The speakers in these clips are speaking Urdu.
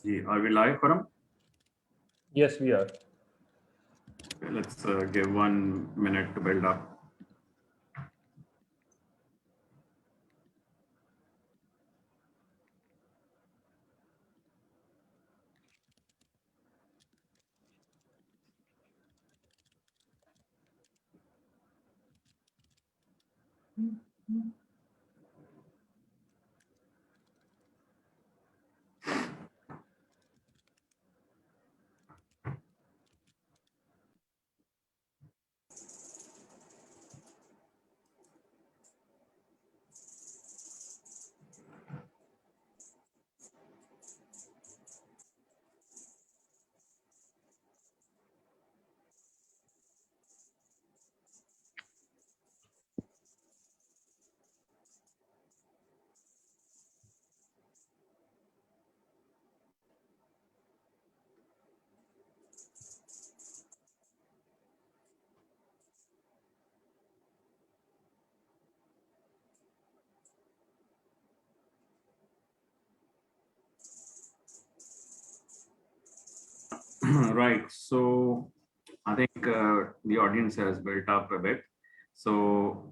Are we live, Khurram? Yes, we are. Okay, let's give 1 minute to build up. Right. So I think the audience has built up a bit. So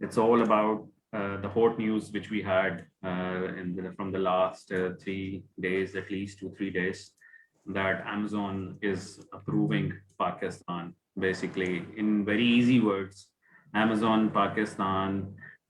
it's all about the hot news which we had from the last 3 days, at least 2-3 days, that Amazon is approving Pakistan. Basically, in very easy words, Amazon Pakistan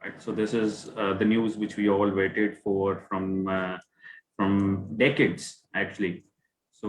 Right? So this is the news which we all waited for from decades actually. So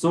So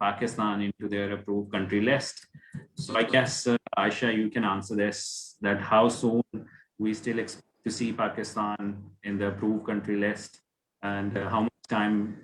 Pakistan into their approved country list. So I guess Aisha, you can answer this, that how soon we still expect to see Pakistan in the approved country list and how much time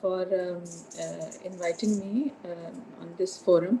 for inviting me on this forum.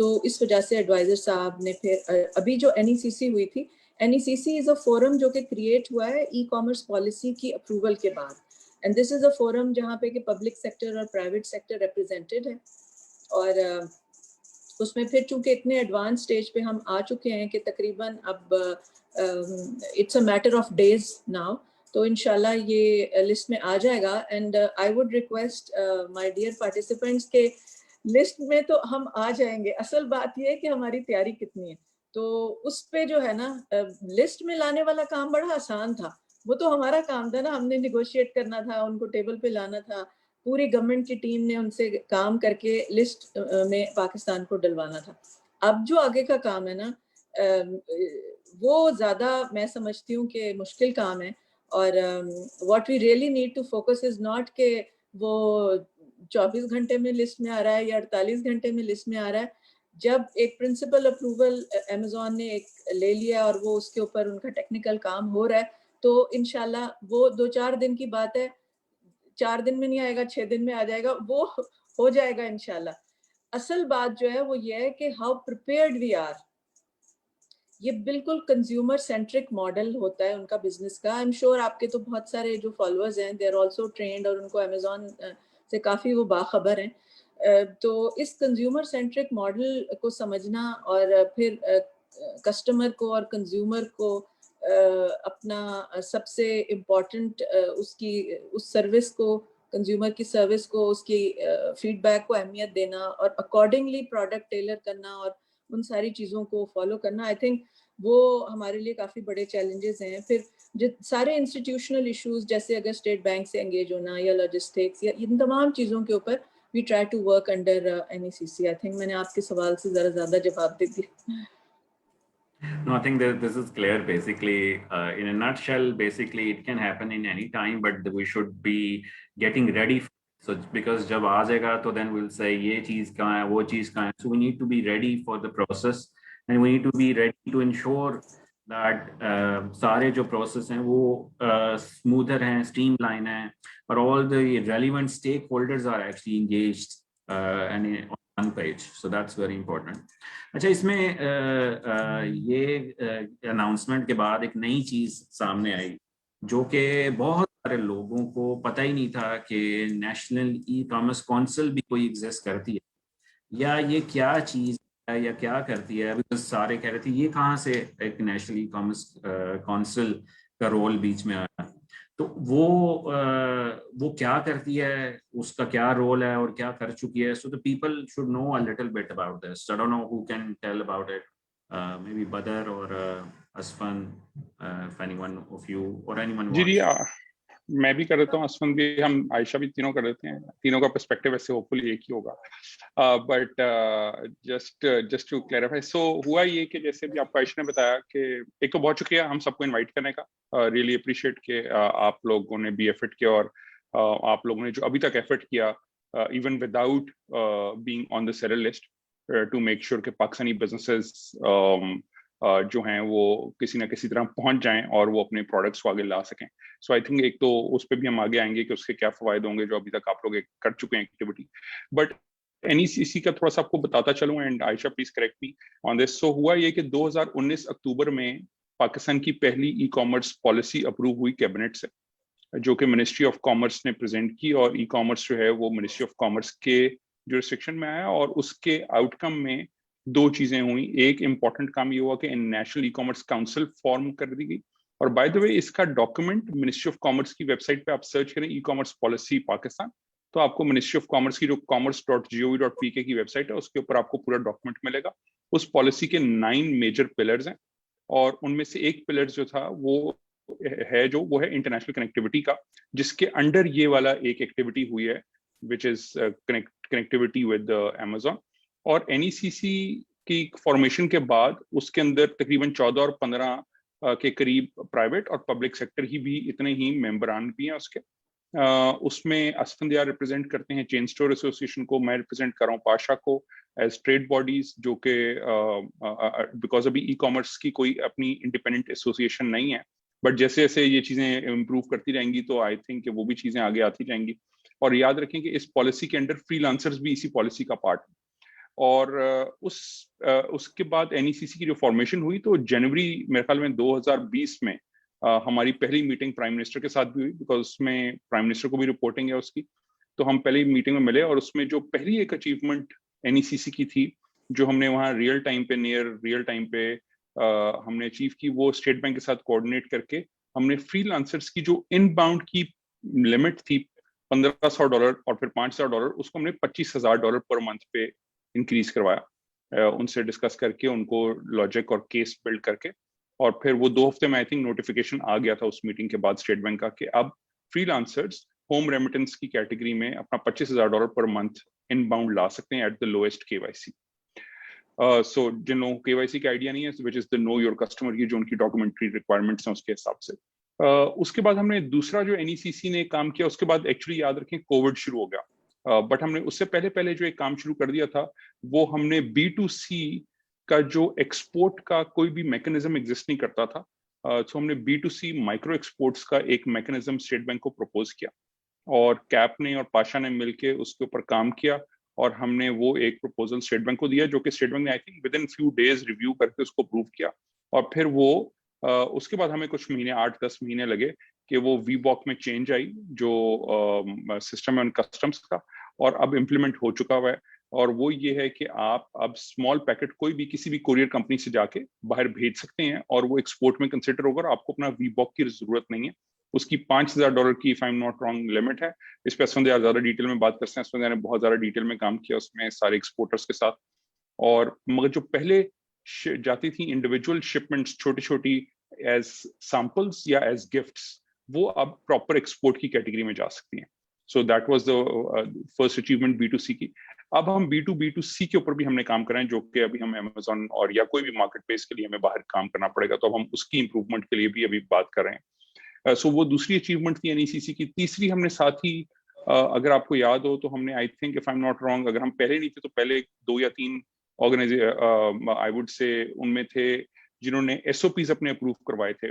تو اس وجہ سے ایڈوائزر صاحب نے پھر ابھی جو NECC ہوئی تھی, NECC از اے فورم جو کہ کریٹ ہوا ہے ای کامرس پالیسی کی اپروول کے بعد, and this is a forum جہاں پہ کہ پبلک سیکٹر اور پرائیویٹ سیکٹر ریپرزینٹیڈ ہے. اور اس میں پھر چونکہ اتنے ایڈوانس سٹیج پہ ہم آ چکے ہیں کہ تقریباً اب it's a matter of days now, تو انشاءاللہ یہ لسٹ میں آ جائے گا. And I would request my dear participants کے لسٹ میں تو ہم آ جائیں گے, اصل بات یہ ہے کہ ہماری تیاری کتنی ہے. تو اس پہ جو ہے نا لسٹ میں لانے والا کام بڑا آسان تھا, وہ تو ہمارا کام تھا نا, ہم نے نیگوشیٹ کرنا تھا, ان کو ٹیبل پہ لانا تھا, پوری گورنمنٹ کی ٹیم نے ان سے کام کر کے لسٹ میں پاکستان کو ڈلوانا تھا. اب جو آگے کا کام ہے نا وہ زیادہ میں سمجھتی ہوں کہ مشکل کام ہے. اور what we really need to focus is not کہ وہ 24 گھنٹے میں لسٹ میں آ رہا ہے یا 48 گھنٹے میں لسٹ میں آ رہا ہے. جب ایک پرنسپل اپروول امیزون نے ایک لے لیا اور وہ اس کے اوپر ان کا ٹیکنیکل کام ہو رہا ہے, تو انشاءاللہ وہ 2-4 دن کی بات ہے, 4 دن میں نہیں آئے گا, 6 دن میں آ جائے گا, وہ ہو جائے گا انشاءاللہ. اصل بات جو ہے وہ یہ ہے کہ ہاؤ پریپیئرڈ وی آر. یہ بالکل کنزیومر سینٹرک ماڈل ہوتا ہے ان کا بزنس کا. آئی ایم شیور آپ کے تو بہت سارے جو فالوورز ہیں دے آر آلسو ٹرینڈ, اور ان کو امیزون سے کافی وہ باخبر ہیں. تو اس کنزیومر سینٹرک ماڈل کو سمجھنا اور پھر کسٹمر کو اور کنزیومر کو اپنا سب سے امپورٹنٹ اس سروس کو, کنزیومر کی سروس کو, اس کی فیڈ بیک کو اہمیت دینا اور اکارڈنگلی پروڈکٹ ٹیلر کرنا اور ان ساری چیزوں کو فالو کرنا. آئی تھنک وہ ہمارے لیے کافی بڑے چیلنجز ہیں. پھر سارے انسٹیٹیوشنل ایشوز جیسے اگر اسٹیٹ بینک سے انگیج ہونا یا لاجسٹکس یا ان تمام چیزوں کے اوپر we try to work under NECC. I think میں نے آپ کے سوال سے ذرا زیادہ جواب دے دیا. No, I think that this is clear. Basically, in a nutshell, basically it can happen in any time, but we should be getting ready. So because jab aa jayega, to then we'll say ye cheez kahan hai, wo cheez kahan hai. So we need to be ready for the process, and we need to be ready to ensure that سارے جو پروسیس ہیں وہ smoother ہیں, streamline ہیں, اور all the relevant stakeholders are actually engaged and on one page. So that's very important. اچھا, اس میں یہ اناؤنسمنٹ کے بعد ایک نئی چیز سامنے آئی جو کہ بہت سارے لوگوں کو پتہ ہی نہیں تھا کہ نیشنل ای کامرس کونسل بھی کوئی ایگزسٹ کرتی ہے, یا یہ کیا چیز یا کیا کرتی ہے. سارے کہہ رہے تھے یہ کہاں سے ایک نیشنل ای کامرس کونسل کا رول بیچ میں آیا. تو وہ کیا کرتی ہے, اس کا کیا رول ہے اور کیا کر چکی ہے. سو the people should know a little bit about this. I don't know who can tell about it. Maybe Badr or Asfan, if anyone of you or anyone wants. جی میں بھی کر دیتا ہوں, اسفن بھی, ہم عائشہ بھی, تینوں کر دیتے ہیں. تینوں کا پرسپیکٹیو ایسے ہوپ فلی ایک ہی ہوگا. بٹ جسٹ ٹو کلیریفائی, سو ہوا یہ کہ جیسے بھی آپ کو عائشہ نے بتایا کہ ایک تو بہت شکریہ ہم سب کو انوائٹ کرنے کا. ریئلی اپریشیٹ کہ آپ لوگوں نے بھی ایفرٹ کیا, اور آپ لوگوں نے جو ابھی تک ایفرٹ کیا even without being on the seller list to make sure کہ پاکستانی بزنسز جو ہیں وہ کسی نہ کسی طرح پہنچ جائیں اور وہ اپنے پروڈکٹس کو آگے لا سکیں. سو آئی تھنک ایک تو اس پہ بھی ہم آگے آئیں گے کہ اس کے کیا فوائد ہوں گے جو ابھی تک آپ لوگ کر چکے ہیں ایکٹیویٹی. بٹ NECC کا تھوڑا سا آپ کو بتاتا چلوں, and Ayesha please correct me on this. So ہوا یہ کہ 2019 اکتوبر میں پاکستان کی پہلی ای کامرس پالیسی اپروو ہوئی کیبنٹ سے, جو کہ منسٹری آف کامرس نے پریزنٹ کی, اور ای کامرس جو ہے وہ منسٹری آف کامرس کے جورسڈکشن میں آیا. اور اس کے آؤٹ کم میں 2 چیزیں ہوئیں. ایک امپورٹنٹ کام یہ ہوا کہ national e commerce council form کر دی گئی, اور بائی دا وے اس کا ڈاکومنٹ منسٹری آف کامرس کی ویب سائٹ پہ آپ سرچ کریں ای کامرس پالیسی پاکستان, تو آپ کو منسٹری آف کامرس کی جو commerce.gov.pk کی ویب سائٹ ہے اس کے اوپر آپ کو پورا ڈاکومنٹ ملے گا. اس پالیسی کے 9 میجر پلرز ہیں, اور ان میں سے ایک پلر جو تھا وہ ہے انٹرنیشنل کنیکٹیوٹی کا, جس کے انڈر یہ والا ایک ایکٹیویٹی ہوئی ہے which is connectivity with Amazon. اور NECC کی فارمیشن کے بعد اس کے اندر تقریباً 14 اور 15 کے قریب پرائیویٹ اور پبلک سیکٹر ہی بھی اتنے ہی ممبران بھی ہیں اس کے. اس میں اسفندیار ریپرزینٹ کرتے ہیں چین اسٹور ایسوسیشن کو, میں ریپرزینٹ کر رہا ہوں پاشا کو ایز ٹریڈ باڈیز, جو کہ بیکاز ابھی ای کامرس کی کوئی اپنی انڈیپینڈنٹ ایسوسیشن نہیں ہے, بٹ جیسے جیسے یہ چیزیں امپروو کرتی رہیں گی تو آئی تھنک کہ وہ بھی چیزیں آگے آتی جائیں گی. اور یاد رکھیں کہ اس پالیسی کے انڈر فری لانسرز بھی اسی پالیسی کا پارٹ ہیں. اور اس کے بعد NECC کی جو فارمیشن ہوئی تو جنوری میرے خیال میں 2020 میں ہماری پہلی میٹنگ پرائم منسٹر کے ساتھ بھی ہوئی، بیکاز اس میں پرائم منسٹر کو بھی رپورٹنگ ہے اس کی. تو ہم پہلی میٹنگ میں ملے، اور اس میں جو پہلی ایک اچیومنٹ NECC کی تھی جو ہم نے وہاں ریئل ٹائم پہ ہم نے اچیو کی، وہ اسٹیٹ بینک کے ساتھ کوآرڈینیٹ کر کے ہم نے فری لانسرس کی جو ان باؤنڈ کی لمٹ تھی $1,500 اور پھر $5,000، اس کو ہم نے $25,000 پر منتھ پہ انکریز کروایا، ان سے ڈسکس کر کے ان کو لاجک اور کیس بلڈ کر کے. اور پھر وہ 2 ہفتے میں آئی تھنک نوٹیفیکیشن آ گیا تھا اس میٹنگ کے بعد اسٹیٹ بینک کا کہ اب فری لانسرس ہوم ریمیٹنس کی کیٹیگری میں اپنا $25,000 پر منتھ ان باؤنڈ لا سکتے ہیں ایٹ دا لوئسٹ KYC. سو جن لوگوں کو KYC کا آئیڈیا نہیں ہے، وچ از دا نو یور کسٹمر کی جو ان کی ڈاکومنٹری ریکوائرمنٹس ہیں اس کے حساب سے. اس کے بعد ہم نے دوسرا جو NECC نے کام کیا، اس کے بعد ایکچولی یاد رکھیں کووڈ شروع ہو گیا، بٹ ہم نے اس سے پہلے جو ایک کام شروع کر دیا تھا وہ ہم نے B2C کا جو ایکسپورٹ کا کوئی بھی میکنزم ایگزسٹ نہیں کرتا تھا، تو ہم نے B2C مائکرو ایکسپورٹس کا ایک میکنزم اسٹیٹ بینک کو پروپوز کیا، اور کیپ نے اور پاشا نے مل کے اس کے اوپر کام کیا، اور ہم نے وہ ایک پروپوزل اسٹیٹ بینک کو دیا جو کہ اسٹیٹ بینک نے I think within few days review کر کے اس کو اپروو کیا. اور پھر وہ اس کے بعد ہمیں کچھ مہینے 8-10 مہینے لگے کہ وہ VBOC میں چینج آئی جو سسٹم ہے ان کسٹمس کا، اور اب امپلیمنٹ ہو چکا ہوا ہے. اور وہ یہ ہے کہ آپ اب اسمال پیکٹ کوئی بھی کسی بھی کوریئر کمپنی سے جا کے باہر بھیج سکتے ہیں، اور وہ ایکسپورٹ میں کنسیڈر ہوگا، اور آپ کو اپنا VBOC کی ضرورت نہیں ہے. اس کی $5,000 کی if I'm not wrong limit ہے. اس پہ اسفند یار زیادہ ڈیٹیل میں بات کرتے ہیں، اسفند یار نے بہت زیادہ ڈیٹیل میں کام کیا اس میں سارے ایکسپورٹرز کے ساتھ. اور مگر جو پہلے جاتی تھیں انڈیویجول شپمنٹس چھوٹی چھوٹی ایز سیمپلز یا ایز گفٹس، وہ اب پراپر ایکسپورٹ کی کیٹیگری میں جا سکتی ہیں. سو that was the first achievement B2C کی. اب ہم B2B2C کے اوپر بھی ہم نے کام کریں، جو کہ ابھی ہم Amazon اور یا کوئی بھی مارکیٹ پلیس کے لیے ہمیں باہر کام کرنا پڑے گا، تو اب ہم اس کی امپروومنٹ کے لیے بھی ابھی بات کر رہے ہیں. سو وہ دوسری اچیومنٹ تھی NECC کی. تیسری ہم نے ساتھ ہی اگر آپ کو یاد ہو تو ہم نے I think if I'm not wrong اگر ہم پہلے نہیں تھے تو پہلے 2 یا 3 آئی وڈ سے ان میں تھے جنہوں نے SOPs اپنے اپروو کروائے تھے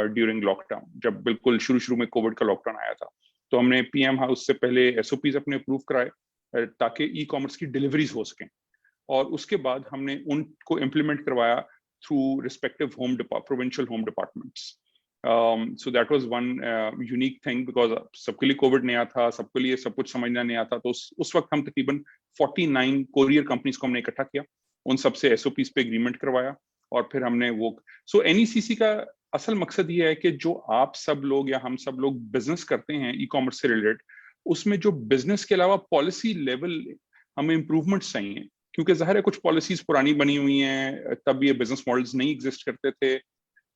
ڈیورنگ لاک ڈاؤن، جب بالکل شروع میں کووڈ کا لاک ڈاؤن آیا تھا. تو ہم نے PM ہاؤس سے پہلے SOPs اپنے اپروو کرائے تاکہ ای کامرس کی ڈیلیوریز ہو سکیں، اور اس کے بعد ہم نے ان کو امپلیمنٹ کروایا through respective provincial home departments. So that was one unique thing because سب کے لیے کووڈ نیا تھا، سب کے لیے سب کچھ سمجھنا نیا تھا. تو اس وقت ہم تقریباً 49 کوریئر کمپنیز کو ہم نے اکٹھا کیا، ان سب سے SOPs پہ اگریمنٹ کروایا، اور پھر ہم نے وہ NECC کا اصل مقصد یہ ہے کہ جو آپ سب لوگ یا ہم سب لوگ بزنس کرتے ہیں ای کامرس سے ریلیٹڈ، اس میں جو بزنس کے علاوہ پالیسی لیول ہمیں امپروومنٹس چاہیے، کیونکہ ظاہر ہے کچھ پالیسیز پرانی بنی ہوئی ہیں، تب یہ بزنس ماڈلز نہیں ایگزسٹ کرتے تھے.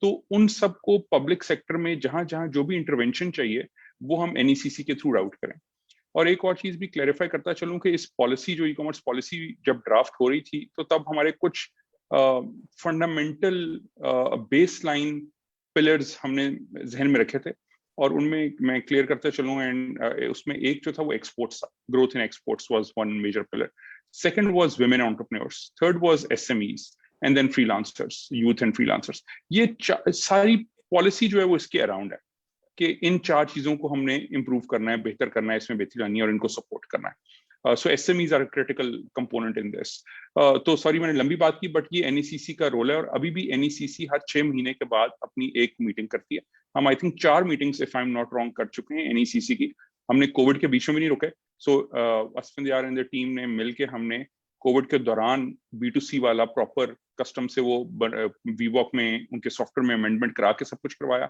تو ان سب کو پبلک سیکٹر میں جہاں جہاں جو بھی انٹرونشن چاہیے وہ ہم NECC کے تھرو آؤٹ کریں. اور ایک اور چیز بھی کلیریفائی کرتا چلوں کہ اس پالیسی جو ای کامرس پالیسی جب ڈرافٹ ہو رہی تھی تو تب ہمارے کچھ فنڈامنٹل بیس لائن پلرز ہم نے ذہن میں رکھے تھے، اور ان میں میں کلیئر کرتا چلوں. اینڈ اس میں ایک جو تھا وہ ایکسپورٹس تھا، growth in exports was one major pillar. Second was women entrepreneurs, third was SMEs، and then freelancers, youth and freelancers. یہ ساری پالیسی جو ہے وہ اس کے اراؤنڈ ہے کہ ان 4 چیزوں کو ہم نے امپروو کرنا ہے، بہتر کرنا ہے، اس میں بہتری لانی ہے اور ان کو سپورٹ کرنا ہے. So SMEs are critical component in this. تو سوری میں نے لمبی بات کی، بٹ یہ NECC کا رول ہے، اور ابھی بھی NECC ہر 6 مہینے کے بعد اپنی ایک میٹنگ کرتی ہے. ہم I think 4 meetings if I'm not wrong کر چکے ہیں NECC کی. ہم نے کووڈ کے بیچ میں بھی نہیں رکے. سو اسفند یار اینڈ ٹیم نے مل کے ہم نے کووڈ کے دوران B2C والا پراپر کسٹم سے وہ VBOC میں ان کے سافٹ ویئر میں امینڈمنٹ کرا کے سب کچھ کروایا.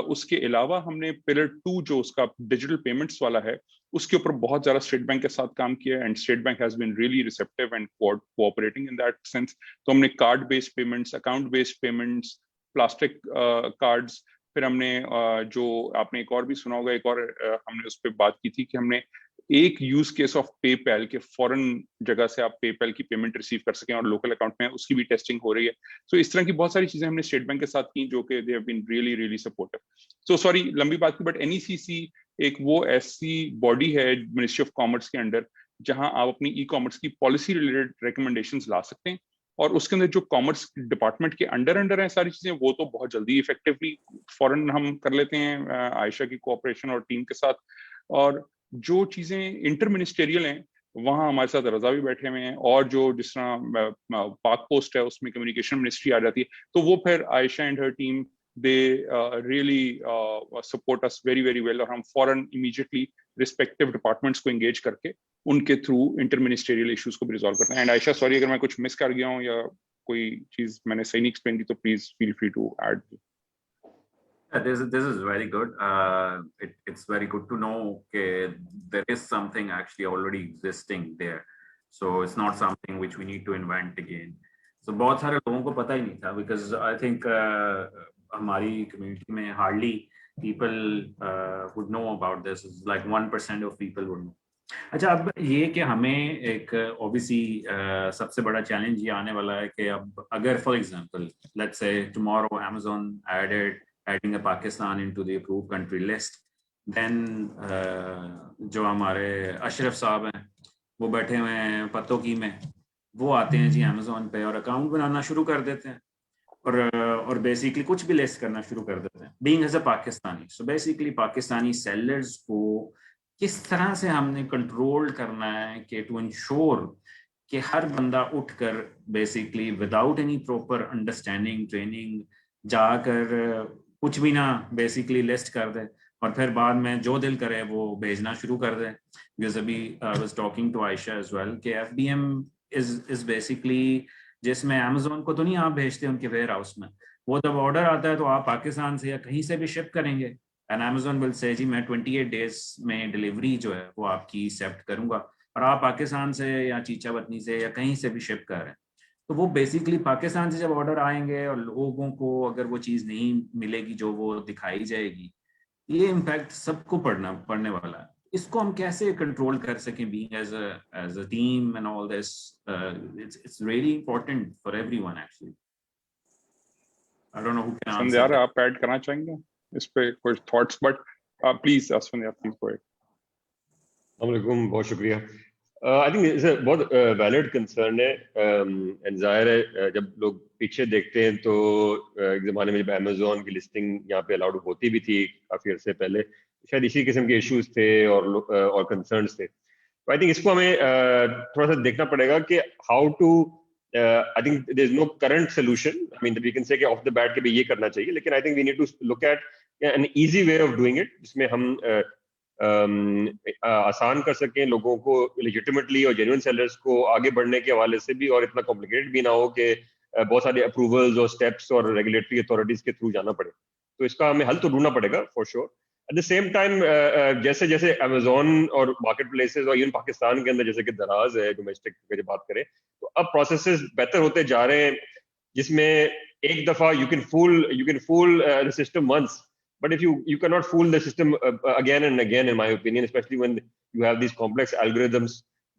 اس کے علاوہ ہم نے پلر 2 جو اس کا ڈیجیٹل پیمنٹس والا ہے، اس کے اوپر بہت زیادہ اسٹیٹ بینک کے ساتھ کام کیا، and state bank has been really receptive and cooperating in that sense. تو ہم نے card based payments, account based payments, plastic cards, پھر ہم نے جو آپ نے ایک اور بھی سنا ہوگا، ایک اور ہم نے اس پہ بات کی تھی کہ ہم نے ایک یوز کیس آف پے پیل کے فورن جگہ سے آپ پے پیل کی پیمنٹ ریسیو کر سکیں اور لوکل اکاؤنٹ میں، اس کی بھی ٹیسٹنگ ہو رہی ہے. سو اس طرح کی بہت ساری چیزیں ہم نے اسٹیٹ بینک کے ساتھ کی جو کہ they have been really really supportive. So sorry لمبی بات کی، بٹ NECC ایک وہ ایسی باڈی ہے منسٹری آف کامرس کے انڈر جہاں آپ اپنی ای کامرس کی پالیسی ریلیٹڈ ریکمنڈیشنز لا سکتے ہیں، اور اس کے اندر جو کامرس ڈپارٹمنٹ کے انڈر ہیں ساری چیزیں، وہ تو بہت جلدی افیکٹولی فوراً ہم کر لیتے ہیں عائشہ کی کوآپریشن اور ٹیم کے ساتھ. اور جو چیزیں انٹر منسٹریل ہیں وہاں ہمارے ساتھ رضا بھی بیٹھے ہوئے ہیں, اور جو جس طرح پاک پوسٹ ہے اس میں کمیونیکیشن منسٹری آ جاتی ہے, تو وہ پھر Ayesha and her team they really support us very very well, اور ہم فوراً immediately respective departments کو engage کر کے ان کے through interministerial issues کو بھی resolve کرتے ہیں. اینڈ عائشہ سوری اگر میں کچھ مس کر گیا ہوں یا کوئی چیز میں نے صحیح نہیں ایکسپلین کی تو please feel free to add. This is very good. It's very good to know that there is something actually already existing there. So it's not something which we need to invent again. So بہت سارے لوگوں کو پتہ ہی نہیں تھا, because I think ہماری کمیونٹی میں hardly people would know about this. It's like 1% of people would know. اچھا, اب یہ کہ ہمیں ایک obviously سب سے بڑا چیلنج یہ آنے والا ہے کہ اب اگر for example let's say tomorrow Amazon adding a Pakistan into the approved country list, then جو ہمارے اشرف صاحب ہیں وہ بیٹھے ہوئے ہیں پتوں کی میں, وہ آتے ہیں جی امیزون پہ اور اکاؤنٹ بنانا شروع کر دیتے ہیں اور بیسیکلی کچھ بھی لسٹ کرنا شروع کر دیتے ہیں بینگ ایز اے Pakistani. So basically Pakistani sellers کو کس طرح سے ہم نے کنٹرول کرنا ہے کہ ٹو انشور کہ ہر بندہ اٹھ کر basically without any proper understanding training جا کر کچھ بھی نہ بیسیکلی لسٹ کر دے اور پھر بعد میں جو دل کرے وہ بھیجنا شروع کر دے. بیکاز ابھی I was talking to Aisha as well کہ FBM is basically جس میں Amazon کو تو نہیں آپ بھیجتے ان کے ویئر ہاؤس میں, وہ جب آرڈر آتا ہے تو آپ پاکستان سے یا کہیں سے بھی شپ کریں گے اینڈ Amazon will say جی میں 28 days میں ڈلیوری جو ہے وہ آپ کی ایکسیپٹ کروں گا, اور آپ پاکستان سے یا چیچا وطنی سے یا کہیں سے بھی شپ کر رہے ہیں. تو وہ بیسیکلی پاکستان سے جب آرڈر آئیں گے اور لوگوں کو اگر وہ چیز نہیں ملے گی جو وہ دکھائی جائے گی, یہ امپیکٹ سب کو پڑنے والا ہے. اس کو ہم کیسے کنٹرول کر سکیں being as a team and all this, it's really important for everyone actually. I don't know who can Asfandyar answer. آپ ایڈ کرنا چاہیں گے اس پہ کچھ thoughts, but please Asfandyar please go ahead. السلام علیکم, بہت شکریہ. آئی تھنک بہت ویلڈ کنسرن ہے, اینڈ ظاہر ہے جب لوگ پیچھے دیکھتے ہیں تو ایک زمانے میں جب امیزون کی لسٹنگ یہاں پہ الاؤڈ ہوتی بھی تھی کافی عرصے پہلے, شاید اسی قسم کے ایشوز تھے اور کنسرنس تھے. تو آئی تھنک اس کو ہمیں تھوڑا سا دیکھنا پڑے گا کہ how to, I think there is no current solution. I mean we can say کہ آف دا بیٹ کہ بھی یہ کرنا چاہیے, لیکن I think we need to look at an easy way of doing it جس میں ہم آسان کر سکیں لوگوں کو لیجیٹیمیٹلی اور جینوئن سیلرز کو آگے بڑھنے کے حوالے سے بھی, اور اتنا کمپلیکیٹڈ بھی نہ ہو کہ بہت سارے اپروولز اور اسٹیپس اور ریگولیٹری اتھارٹیز کے تھرو جانا پڑے. تو اس کا ہمیں حل تو ڈھونڈنا پڑے گا for sure. At the same time جیسے جیسے امیزون اور مارکیٹ پلیسز اور ایون پاکستان کے اندر جیسے کہ دراز ہے ڈومیسٹک کی بات کریں, تو اب پروسیسز بہتر ہوتے جا رہے ہیں جس میں ایک دفعہ you can fool the system once, but if you cannot fool the system again and again, in my opinion, especially when you have these complex algorithms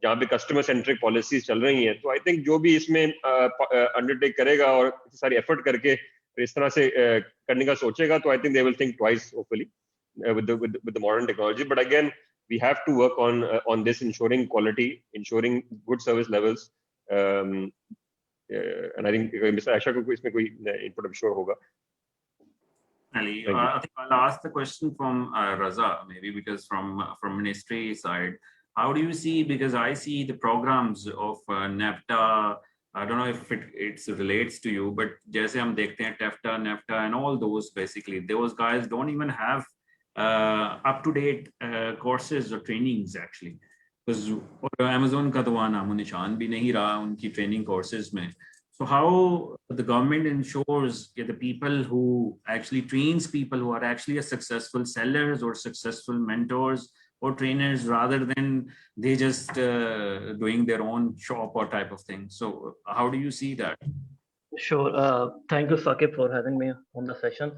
جہاں پہ کسٹمر سینٹرک پالیسیز چل رہی ہیں. تو آئی تھنک جو بھی اس میں انڈرٹیک کرے گا اور ساری ایفرٹ کر کے اس طرح سے کرنے کا سوچے گا, تو I think they will think twice hopefully with the modern technology. But again, we have to work on this, ensuring quality, ensuring good service levels, and I think Mr. Aisha ko isme koi input I'm sure hoga. I think I'll ask the question from Raza maybe, because from ministry side, how do you see, because I see the programs of NAFTA, I don't know if it relates to you, but jaise hum dekhte hain TEFTA, NAFTA and all those, basically those guys don't even have up to date courses or trainings actually, because Amazon ka to naam o nishan bhi nahi raha unki training courses mein. So how the government ensures that the people who actually trains people who are actually a successful sellers or successful mentors or trainers, rather than they just doing their own shop or type of thing. So how do you see that? Sure. Thank you, Saqib, for having me on the session.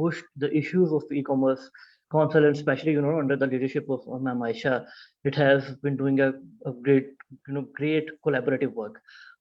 pushed the issues of e-commerce council, and especially under the leadership of Ma'am Aisha, it has been doing a great collaborative work.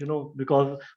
you know because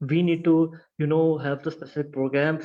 we need to you know have the specific programs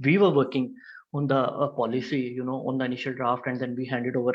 we were working on the policy, you know, on the initial draft, and then we handed over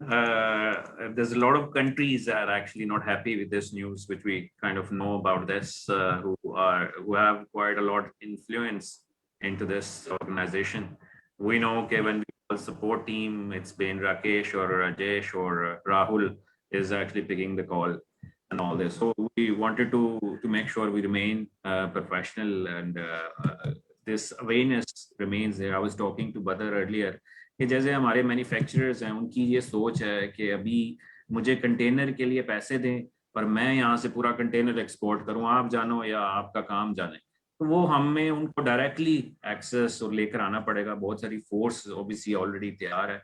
there's a lot of countries that are actually not happy with this news, which we kind of know about this, who have quite a lot of influence into this organization. We know okay, when we call support team, it's been Rakesh or Rajesh or Rahul is actually picking the call and all this. So we wanted to make sure we remain professional, and this awareness remains there. I was talking to Badr earlier کہ جیسے ہمارے مینوفیکچررز ہیں ان کی یہ سوچ ہے کہ ابھی مجھے کنٹینر کے لیے پیسے دیں اور میں یہاں سے پورا کنٹینر ایکسپورٹ کروں, آپ جانو یا آپ کا کام جانے. تو وہ ہمیں ان کو ڈائریکٹلی ایکسیس اور لے کر آنا پڑے گا. بہت ساری فورس اوبیسلی آلریڈی تیار ہے.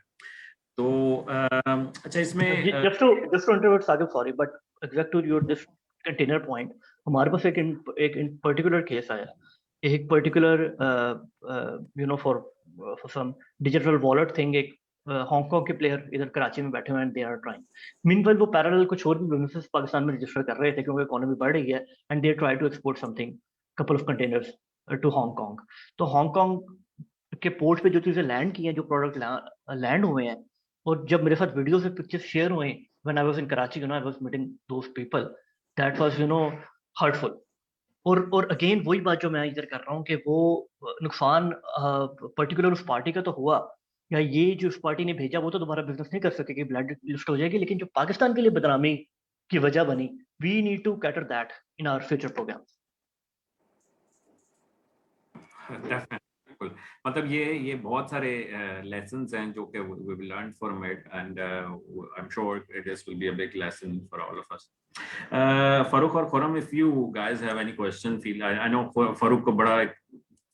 تو اچھا اس میں just to interrupt Saqib, sorry, but exact to your this container point, ہمارے پاس ایک particular case آیا, ایک particular you know for some digital wallet thing, ایک ہانگ کانگ کے پلیئر ادھر کراچی میں بیٹھے ہوئے ہیں, they are trying. Meanwhile وہ parallel کچھ اور بھی بزنسز پاکستان میں رجسٹر کر رہے تھے کیونکہ اکانومی بڑھ رہی ہے, and they try to export something, couple of containers to Hong Kong. تو ہانگ کانگ کے پورٹ پہ جو چیزیں لینڈ کی ہیں, جو پروڈکٹ لینڈ ہوئے ہیں, اور جب میرے ساتھ ویڈیوز سے پکچر شیئر ہوئے when I was in Karachi, you know, I was meeting those people, that was, you know, hurtful. اور اگین وہی بات جو میں ادھر کر رہا ہوں کہ وہ نقصان پرٹیکولر اس پارٹی کا تو ہوا, یا یہ جو اس پارٹی نے بھیجا وہ تو دوبارہ بزنس نہیں کر سکے کہ بلیک لسٹ ہو جائے گی, لیکن جو پاکستان کے لیے بدنامی کی وجہ بنی, we need to cater that in our future programmes. مطلب یہ بہت سارے لیسنز ہیں جو کہ we will learn from it, and I'm sure this will be a big lesson for all of us. Farooq or Khurram, if you guys have any question, feel I know Farooq کو بڑا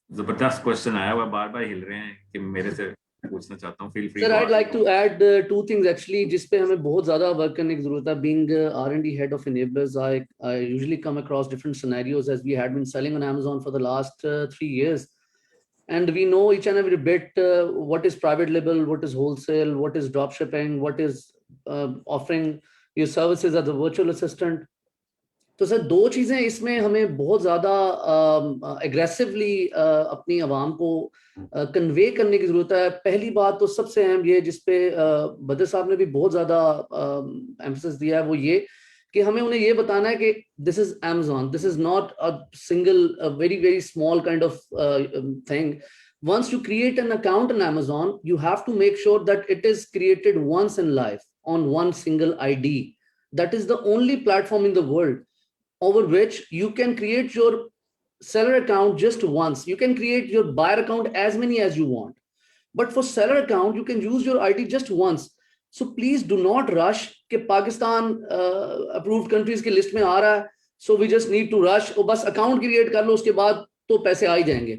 زبردست question آیا ہوا, بار بار ہل رہے ہیں کہ میرے سے پوچھنا چاہتا ہوں. Feel free. Sir, I'd like to add two things actually جس پہ ہمیں بہت زیادہ work کرنے کی ضرورت ہے. Being R&D head of enablers, I usually come across different scenarios as we had been selling on Amazon for the last 3 years. And we know each and every bit what is private label, what is wholesale, what is drop shipping, what is offering your services as a virtual assistant. تو سر دو چیزیں اس میں ہمیں بہت زیادہ اگریسولی اپنی عوام کو کنوے کرنے کی ضرورت ہے. پہلی بات تو سب سے اہم یہ جس پہ بدر صاحب نے بھی بہت زیادہ ایمفسس دیا ہے, وہ یہ کہ ہمیں انہیں یہ بتانا ہے کہ this is Amazon, this is not a single very very small kind of thing. Once you create an account on Amazon, you have to make sure that it is created once in life on one single ID. That is the only platform in the world over which you can create your seller account just once. You can create your buyer account as many as you want, but for seller account you can use your ID just once. So please do not rush کہ پاکستان approved countries کی لسٹ میں آ رہا ہے, so we just need to rush اور بس اکاؤنٹ کریٹ کر لو, اس کے بعد تو پیسے آ ہی جائیں گے.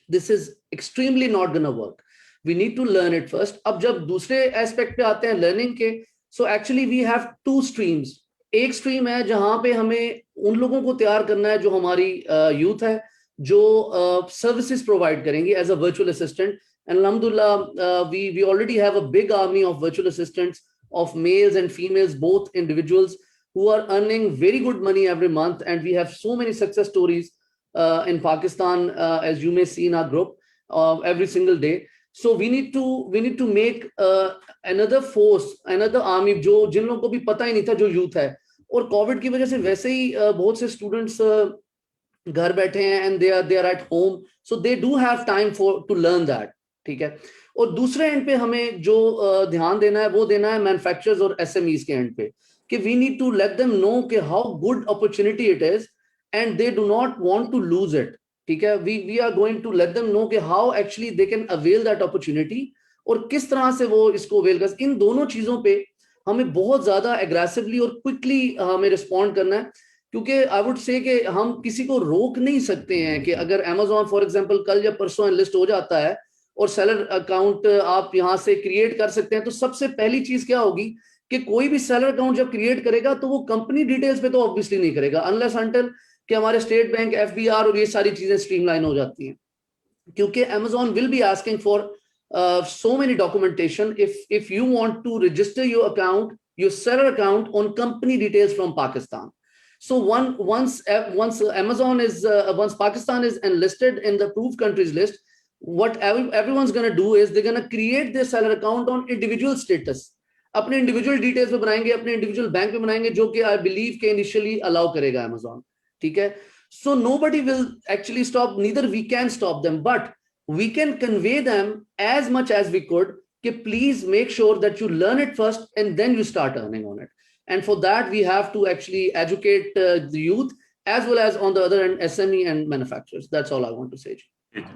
This is extremely not gonna work. We need to learn it first. اب جب دوسرے ایسپیکٹ پہ آتے ہیں لرننگ کے, so actually we have two streams. ایک اسٹریم ہے جہاں پہ ہمیں ان لوگوں کو تیار کرنا ہے جو ہماری یوتھ ہے, جو سروسز پرووائڈ کریں گے as a virtual assistant. And alhamdulillah, we already have a big army of virtual assistants, of males and females, both individuals who are earning very good money every month. And we have so many success stories in Pakistan, as you may see in our group every single day. So we need to make another force, another army, جن لوگوں کو بھی پتہ ہی نہیں تھا, جو یوتھ ہے. اور کووڈ کی وجہ سے ویسے ہی بہت سے اسٹوڈنٹس گھر بیٹھے ہیں and they are at home, so they do have time to learn that. ٹھیک ہے. اور دوسرے اینڈ پہ ہمیں جو دھیان دینا ہے وہ دینا ہے مینوفیکچررز اور ایس ایم ایز کے اینڈ پہ, کہ we need to let them know کہ how good opportunity it is and they do not want to lose it. ٹھیک ہے. We are going to let them know کہ how actually they can avail that opportunity, اور کس طرح سے وہ اس کو اویل کر. ان دونوں چیزوں پہ ہمیں بہت زیادہ اگریسولی اور کوئکلی ہمیں رسپونڈ کرنا ہے, کیونکہ آئی وڈ سے کہ ہم کسی کو روک نہیں سکتے ہیں کہ اگر امیزون فار ایگزامپل کل یا پرسوں لسٹ ہو جاتا ہے اور سیلر اکاؤنٹ آپ یہاں سے کریٹ کر سکتے ہیں, تو سب سے پہلی چیز کیا ہوگی کہ کوئی بھی سیلر اکاؤنٹ جب کریٹ کرے گا تو وہ کمپنی ڈیٹیلز پہ تو obviously نہیں کرے گا, انلیس انٹل کہ ہمارے اسٹیٹ بینک, ایف بی آر اور یہ ساری چیزیں اسٹریم لائن ہو جاتی ہیں. کیونکہ Amazon will be asking for so many documentation if you want to register your account, your seller account on company details from Pakistan. So once Amazon is once Pakistan is enlisted in the approved countries list, what everyone's going to do is they're going to create their seller account on individual status. اپنے انڈیویجول ڈیٹیلز پہ بنائیں گے, اپنے انڈیویجول بینک پہ بنائیں گے, جو کہ آئی بلیو کہ انیشیلی الاؤ کرے گا Amazon. ٹھیک ہے, so nobody will actually stop, neither we can stop them, but we can convey them as much as we could کہ please make sure that you learn it first and then you start earning on it. And for that we have to actually educate the youth as well as on the other end SME and manufacturers. That's all I want to say.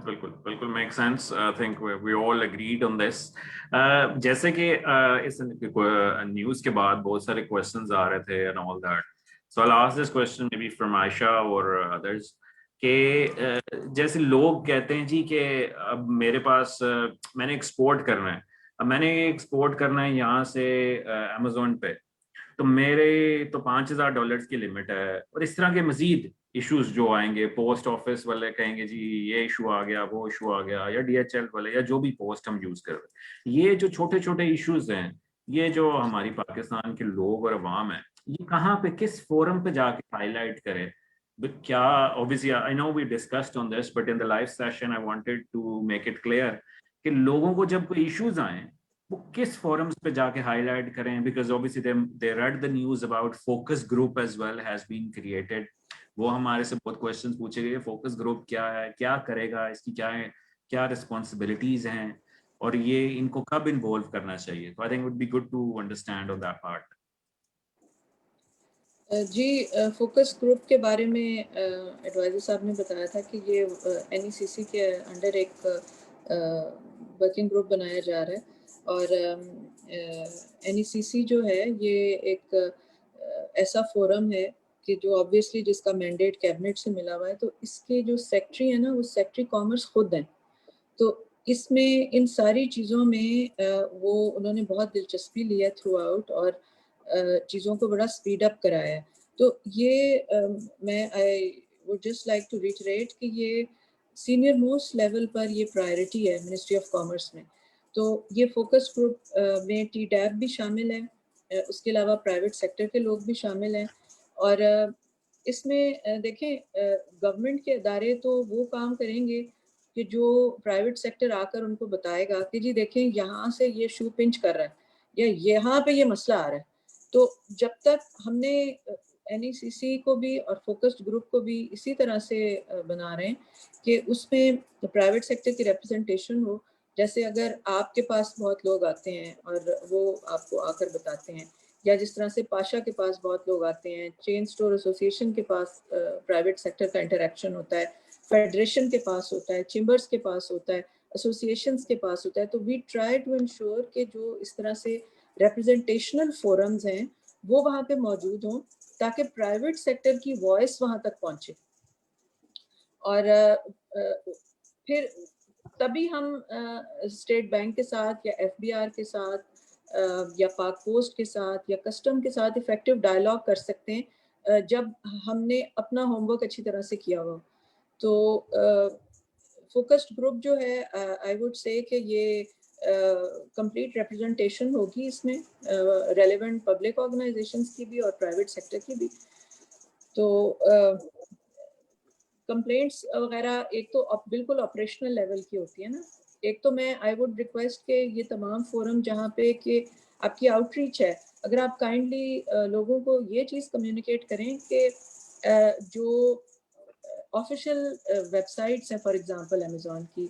بالکل make sense. I think we all agreed on this. جیسے کہ اس نیوز کے بعد بہت سارے کوشچنز آ رہے تھے and all that, so I'll ask this question maybe from Aisha or others کہ جیسے لوگ کہتے ہیں جی کہ اب میرے پاس میں نے ایکسپورٹ کرنا ہے, اب میں نے ایکسپورٹ کرنا ہے یہاں سے Amazon پہ, تو میرے تو $5,000 کی لمٹ ہے, اور اس طرح کے مزید ایشوز جو آئیں گے, پوسٹ آفس والے کہیں گے جی یہ ایشو آ گیا, وہ ایشو آ گیا, یا DHL والے, یا جو بھی پوسٹ ہم یوز کر رہے ہیں, یہ جو چھوٹے چھوٹے ایشوز ہیں, یہ جو ہماری پاکستان کے لوگ اور عوام ہیں, یہ کہاں پہ کس فورم پہ جا کے ہائی لائٹ کرے؟ کیا obviously I know we discussed on this, but in the live session I wanted to make it clear کہ لوگوں کو جب کوئی ایشوز آئیں وہ کس فورمز پہ جا کے ہائی لائٹ کریں, because obviously they read the news about focus group as well has been created. وہ ہمارے سے بہت کوشچنز پوچھے گئے, فوکس گروپ کیا ہے, کیا کرے گا, اس کی کیا رسپانسبلٹیز ہیں, اور یہ ان کو کب انوالو کرنا چاہیے. So I think it would be good to understand on that part. جی, فوکس گروپ کے بارے میں ایڈوائزر صاحب نے بتایا تھا کہ یہ NECC کے انڈر ایک ورکنگ گروپ بنایا جا رہا ہے, اور NECC جو ہے یہ ایک ایسا فورم ہے کہ جو آبویسلی جس کا مینڈیٹ کیبنٹ سے ملا ہوا ہے, تو اس کے جو سیکٹری ہیں نا وہ سیکٹری کامرس خود ہیں, تو اس میں ان ساری چیزوں میں وہ انہوں نے بہت دلچسپی لیا تھرو آؤٹ, اور چیزوں کو بڑا اسپیڈ اپ کرایا ہے. تو یہ میں I would just like to reiterate کہ یہ سینئر موسٹ لیول پر یہ پرائرٹی ہے منسٹری آف کامرس میں. تو یہ فوکس گروپ میں TDAP بھی شامل ہے, اس کے علاوہ پرائیویٹ سیکٹر کے لوگ بھی شامل ہیں, اور اس میں دیکھیں گورنمنٹ کے ادارے تو وہ کام کریں گے کہ جو پرائیویٹ سیکٹر آ کر ان کو بتائے گا کہ جی دیکھیں یہاں سے یہ شو پنچ کر رہا ہے یا یہاں پہ یہ مسئلہ آ رہا ہے. تو جب تک ہم نے NECC کو بھی اور فوکسڈ گروپ کو بھی اسی طرح سے بنا رہے ہیں کہ اس میں پرائیویٹ سیکٹر کی ریپرزنٹیشن ہو, جیسے اگر آپ کے پاس بہت لوگ آتے ہیں اور وہ آپ کو آ کر بتاتے ہیں, یا جس طرح سے پاشا کے پاس بہت لوگ آتے ہیں, چین سٹور ایسوسیشن کے پاس پرائیویٹ سیکٹر کا انٹریکشن ہوتا ہے, فیڈریشن کے پاس ہوتا ہے, چیمبرز کے پاس ہوتا ہے, ایسوسیشنز کے پاس ہوتا ہے. تو وی ٹرائی ٹو انشور کہ جو اس طرح سے ریپرزنٹیشنل فورمز ہیں وہ وہاں پہ موجود ہوں تاکہ پرائیویٹ سیکٹر کی وائس وہاں تک پہنچے, اور پھر تبھی ہم اسٹیٹ بینک کے ساتھ یا FBR کے ساتھ یا پاک پوسٹ کے ساتھ یا کسٹم کے ساتھ افیکٹو ڈائلاگ کر سکتے ہیں جب ہم نے اپنا ہوم ورک اچھی طرح سے کیا ہوا. تو فوکسڈ گروپ جو ہے آئی وڈ سے کہ یہ کمپلیٹ ریپرزنٹیشن ہوگی اس میں ریلیونٹ پبلک آرگنائزیشنز کی بھی اور پرائیویٹ سیکٹر کی بھی. تو کمپلینٹس وغیرہ ایک تو بالکل آپریشنل لیول کی ہوتی ہے نا, ایک تو میں آئی وڈ ریکویسٹ کہ یہ تمام فورم جہاں پہ کہ آپ کی آؤٹ ریچ ہے, اگر آپ کائنڈلی لوگوں کو یہ چیز کمیونیکیٹ کریں کہ جو آفیشیل ویب سائٹس ہیں فار ایگزامپل Amazon کی,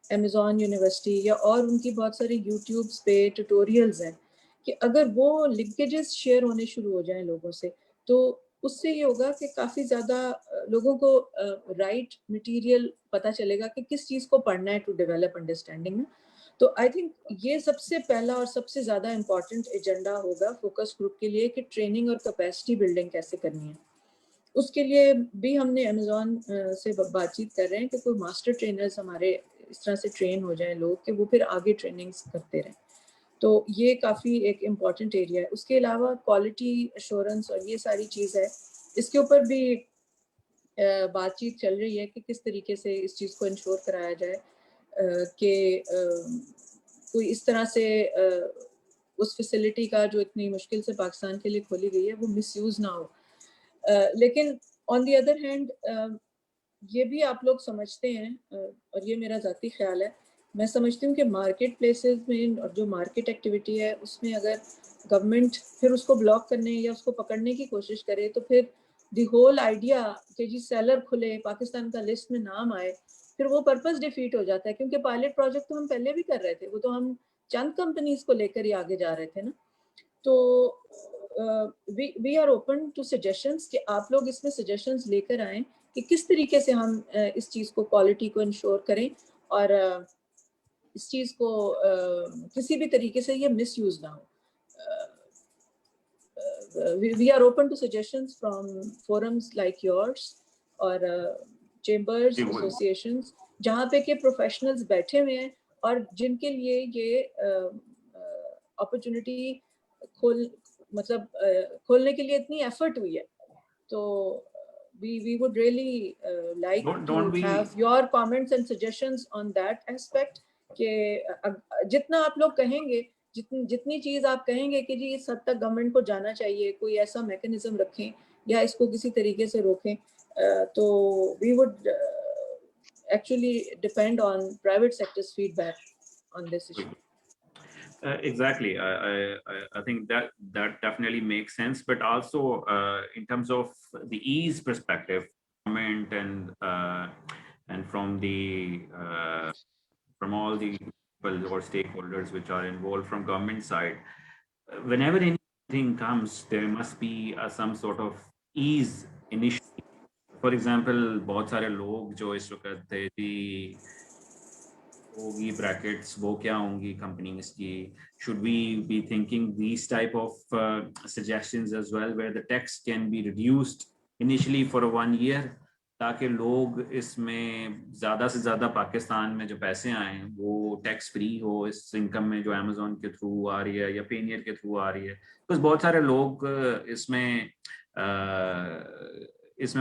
Amazon یونیورسٹی یا اور ان کی بہت ساری یوٹیوبس پہ ٹیوٹوریلز ہیں, کہ اگر وہ لنکیجز شیئر ہونے شروع ہو جائیں لوگوں سے, تو اس سے یہ ہوگا کہ کافی زیادہ لوگوں کو رائٹ مٹیریل پتہ چلے گا کہ کس چیز کو پڑھنا ہے ٹو ڈیولپ انڈرسٹینڈنگ میں. تو آئی تھنک یہ سب سے پہلا اور سب سے زیادہ امپورٹنٹ ایجنڈا ہوگا فوکس گروپ کے لیے کہ ٹریننگ اور کیپیسٹی بلڈنگ کیسے کرنی ہے. اس کے لیے بھی ہم نے Amazon سے بات چیت کر رہے ہیں کہ کوئی ماسٹر ٹرینرز ہمارے اس طرح سے ٹرین ہو جائیں لوگ کہ وہ پھر آگے ٹریننگز کرتے رہیں. تو یہ کافی ایک امپورٹنٹ ایریا ہے. اس کے علاوہ کوالٹی ایشورنس اور یہ ساری چیز ہے, اس کے اوپر بھی بات چیت چل رہی ہے کہ کس طریقے سے اس چیز کو انشور کرایا جائے کہ کوئی اس طرح سے اس فیسلٹی کا جو اتنی مشکل سے پاکستان کے لیے کھولی گئی ہے وہ مس یوز نہ ہو. لیکن آن دی ادر ہینڈ یہ بھی آپ لوگ سمجھتے ہیں اور یہ میرا ذاتی خیال ہے میں سمجھتی ہوں کہ مارکیٹ پلیسز میں اور جو مارکیٹ ایکٹیویٹی ہے اس میں اگر گورنمنٹ پھر اس کو بلاک کرنے یا اس کو پکڑنے کی کوشش کرے تو پھر دی ہول آئیڈیا کہ جی سیلر کھلے پاکستان کا لسٹ میں نام آئے, پھر وہ پرپز ڈیفیٹ ہو جاتا ہے. کیونکہ پائلٹ پروجیکٹ تو ہم پہلے بھی کر رہے تھے, وہ تو ہم چند کمپنیز کو لے کر ہی آگے جا رہے تھے نا. تو we are open to suggestions کہ آپ لوگ اس میں سجیشنس لے کر آئیں کہ کس طریقے سے ہم اس چیز کو کوالٹی کو انشور کریں اور اس چیز کو کسی بھی طریقے سے یہ مس یوز نہ ہو. We are open to suggestions from forums like yours اور چیمبرز ایسوسیشنز جہاں پہ کہ پروفیشنلز بیٹھے ہوئے ہیں اور جن کے لیے یہ اپرچونٹی کھولنے کے لیے اتنی ایفرٹ ہوئی ہے. تو we would really like to have your comments and suggestions on that aspect کہ جتنا آپ لوگ کہیں گے, جتنی چیز آپ کہیں گے کہ جی اس حد تک گورنمنٹ کو جانا چاہیے, کوئی ایسا میکنزم رکھیں یا اس کو کسی طریقے سے روکیں, تو we would actually depend on private sector's feedback on this issue. Exactly. I think that definitely makes sense, but also in terms of the ease perspective, government and from all the people or stakeholders which are involved from government side, whenever anything comes, there must be some sort of ease initially. For example, بہت سارے لوگ جو اس وقت تھی ہوگی بریکٹس وہ کیا ہوں گی کمپنیز کی, should we be thinking these type of suggestions as well where the tax can be reduced initially for 1 year تاکہ لوگ اس میں زیادہ سے زیادہ پاکستان میں جو پیسے آئیں وہ ٹیکس فری ہو اس انکم میں جو امیزون کے تھرو آ رہی ہے یا پینیئر کے تھرو آ رہی ہے. بس بہت سارے لوگ اس میں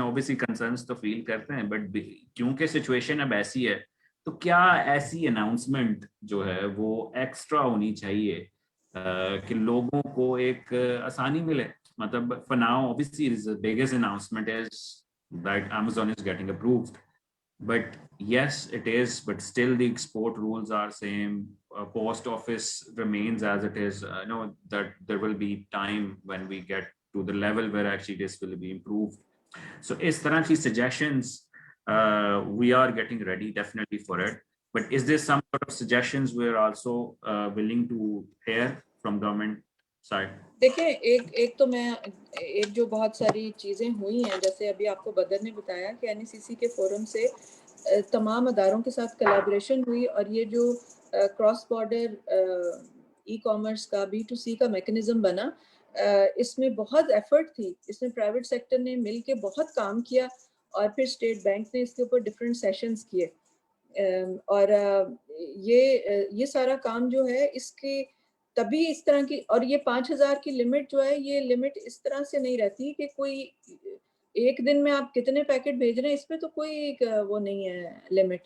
اوبیسلی کنسرنس تو فیل کرتے ہیں, بٹ کیونکہ سچویشن اب ایسی ہے تو کیا ایسی اناؤنسمنٹ جو ہے وہ ایکسٹرا ہونی چاہیے کہ لوگوں کو ایک آسانی ملے. مطلب for now obviously the biggest announcement is that Amazon is getting approved, but yes it is, but still the export rules are same, post office remains as it is. I know that there will be time when we get to the level where actually this will be improved. So is tarah ki suggestions we are getting ready definitely for it, but is there some sort of suggestions we are also willing to hear from government side? دیکھیں ایک تو میں ایک جو بہت ساری چیزیں ہوئی ہیں, جیسے ابھی آپ کو بدر نے بتایا کہ NECC کے فورم سے تمام اداروں کے ساتھ کلیبریشن ہوئی, اور یہ جو کراس بارڈر ای کامرس کا B2C کا میکنزم بنا, اس میں بہت ایفرٹ تھی, اس میں پرائیویٹ سیکٹر نے مل کے بہت کام کیا, اور پھر اسٹیٹ بینک نے اس کے اوپر ڈفرینٹ سیشنز کیے, اور یہ سارا کام جو ہے اس کے تبھی اس طرح کی, اور یہ 5,000 کی لمٹ جو ہے یہ لمٹ اس طرح سے نہیں رہتی کہ کوئی ایک دن میں آپ کتنے پیکٹ بھیج رہے ہیں, اس پہ تو کوئی وہ نہیں ہے لمٹ.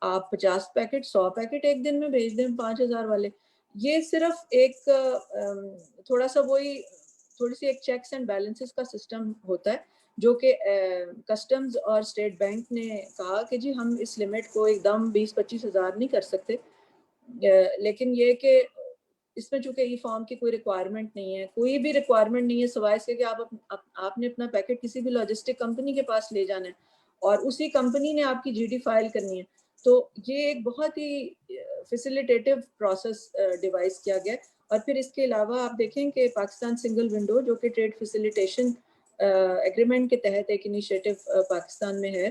آپ 50 پیکٹ 100 پیکٹ ایک دن میں بھیج دیں 5,000 والے. یہ صرف ایک تھوڑا سا وہی تھوڑی سی ایک چیکس اینڈ بیلنسز کا سسٹم ہوتا ہے جو کہ کسٹمز اور اسٹیٹ بینک نے کہا کہ جی ہم اس لمٹ کو ایک دم 20-25 ہزار نہیں کر سکتے, لیکن یہ کہ اس میں چونکہ ای فارم کی کوئی ریکوائرمنٹ نہیں ہے, کوئی بھی ریکوائرمنٹ نہیں ہے سوائے اس کے کہ آپ نے اپنا پیکٹ کسی بھی لاجسٹک کمپنی کے پاس لے جانا ہے اور اسی کمپنی نے آپ کی GD فائل کرنی ہے. تو یہ ایک بہت ہی فیسیلیٹیٹیو پروسیس ڈیوائس کیا گیا. اور پھر اس کے علاوہ آپ دیکھیں کہ پاکستان سنگل ونڈو جو کہ ٹریڈ فیسیلیٹیشن ایگریمنٹ کے تحت ایک انیشیٹو پاکستان میں ہے,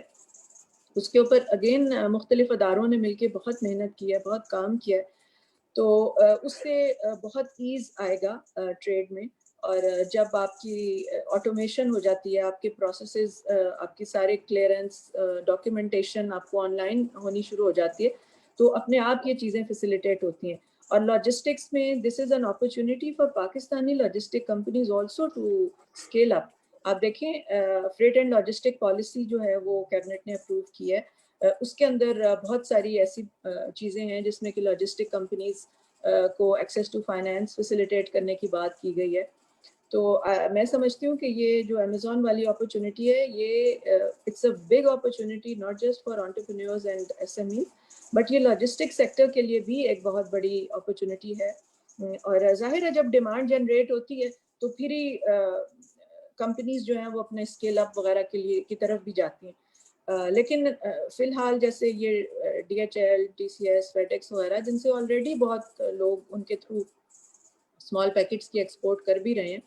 اس کے اوپر اگین مختلف اداروں نے مل کے بہت محنت کی ہے, بہت کام کیا ہے. تو اس سے بہت ایز آئے گا ٹریڈ میں, اور جب آپ کی آٹومیشن ہو جاتی ہے, آپ کے پروسیسز, آپ کی سارے کلیئرنس ڈاکیومنٹیشن آپ کو آن لائن ہونی شروع ہو جاتی ہے, تو اپنے آپ یہ چیزیں فیسیلیٹیٹ ہوتی ہیں. اور لاجسٹکس میں this is an opportunity for Pakistani logistic companies also to scale up. آپ دیکھیں فریٹ اینڈ لاجسٹک پالیسی جو ہے وہ کیبنٹ نے اپروو کی ہے, اس کے اندر بہت ساری ایسی چیزیں ہیں جس میں کہ لاجسٹک کمپنیز کو ایکسیس ٹو فائنینس فیسیلیٹیٹ کرنے کی بات کی گئی ہے. تو میں سمجھتی ہوں کہ یہ جو امیزون والی اپرچونٹی ہے یہ it's a big opportunity not just for entrepreneurs and SME ایم ای بٹ یہ لاجسٹک سیکٹر کے لیے بھی ایک بہت بڑی اپرچونٹی ہے. اور ظاہر ہے جب ڈیمانڈ جنریٹ ہوتی ہے تو پھر ہی کمپنیز جو ہیں وہ اپنے اسکیل اپ وغیرہ کے لیے کی طرف بھی جاتی ہیں. لیکن فی الحال جیسے یہ D H L T C S FedEx وغیرہ جن سے آلریڈی بہت لوگ ان کے تھرو اسمال پیکٹس کی ایکسپورٹ کر بھی رہے ہیں,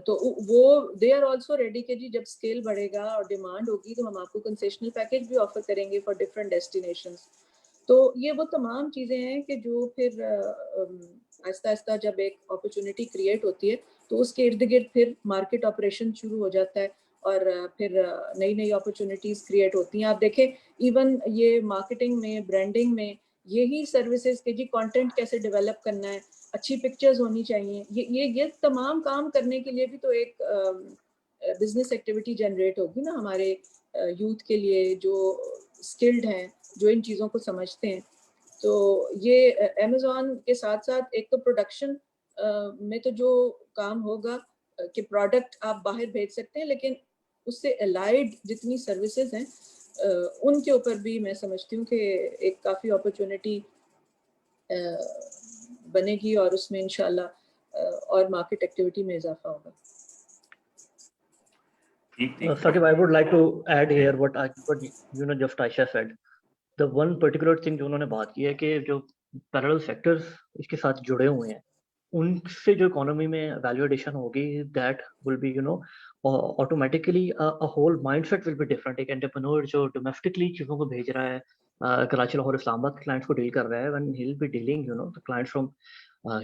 تو وہ دے آر آلسو ریڈی کہ جی جب اسکیل بڑھے گا اور ڈیمانڈ ہوگی تو ہم آپ کو کنسیشنل پیکج بھی آفر کریں گے فار ڈفرینٹ ڈیسٹینیشنز. تو یہ وہ تمام چیزیں ہیں کہ جو پھر آہستہ آہستہ جب ایک اپرچونٹی کریٹ ہوتی ہے تو اس کے ارد گرد پھر مارکیٹ آپریشن شروع ہو جاتا ہے اور پھر نئی نئی اپرچونٹیز کریٹ ہوتی ہیں. آپ دیکھیں ایون یہ مارکیٹنگ میں برانڈنگ میں یہی سروسز کہ جی کانٹینٹ کیسے ڈیولپ کرنا ہے, اچھی پکچرز ہونی چاہیے, یہ تمام کام کرنے کے لیے بھی تو ایک بزنس ایکٹیویٹی جنریٹ ہوگی نا ہمارے یوتھ کے لیے جو اسکلڈ ہیں, جو ان چیزوں کو سمجھتے ہیں. تو یہ امیزون کے ساتھ ساتھ ایک تو پروڈکشن میں تو جو کام ہوگا کہ پروڈکٹ آپ باہر بھیج سکتے ہیں, لیکن اس سے الائڈ جتنی سروسز ہیں ان کے اوپر بھی میں سمجھتی ہوں کہ ایک کافی اپرچونٹی بنے گی اور اس میں انشاءاللہ اور مارکیٹ ایکٹیویٹی میں اضافہ ہوگا. Saqib, I would like to add here what just Aisha said. The one particular thing جو انہوں نے بات کی ہے کہ جو پیرل سیکٹرز اس کے ساتھ جڑے ہوئے ہیں ان سے جو اکانومی میں ویلیو ایڈیشن ہوگی that will be automatically whole mindset will be different. ایک انٹرپرینور جو ڈومیسٹکلی چیزوں کو بھیج رہا ہے کراچی لاہور اسلام آباد کلائنٹس کو ڈیل کر رہا ہے when he'll be dealing the clients from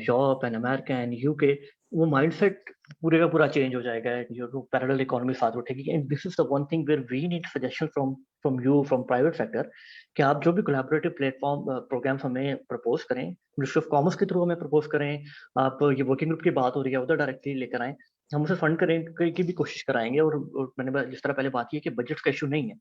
Europe and America and UK, وہ مائنڈ سیٹ پورے کا پورا چینج ہو جائے گا جو پیرل اکانومی ساتھ اٹھے گی. And this is the one thing where we need suggestion from you from private sector کہ آپ جو بھی کولیبریٹو پلیٹ فارم پروگرامس ہمیں پرپوز کریں, منسٹری آف کامرس کے تھرو ہمیں پرپوز کریں, آپ یہ ورکنگ گروپ کی بات ہو رہی ہے ادھر ڈائریکٹلی لے کر آئیں, ہم اسے فنڈ کریں کی بھی کوشش کرائیں گے. اور میں نے جس طرح پہلے بات کی کہ بجٹ کا ایشو نہیں ہے,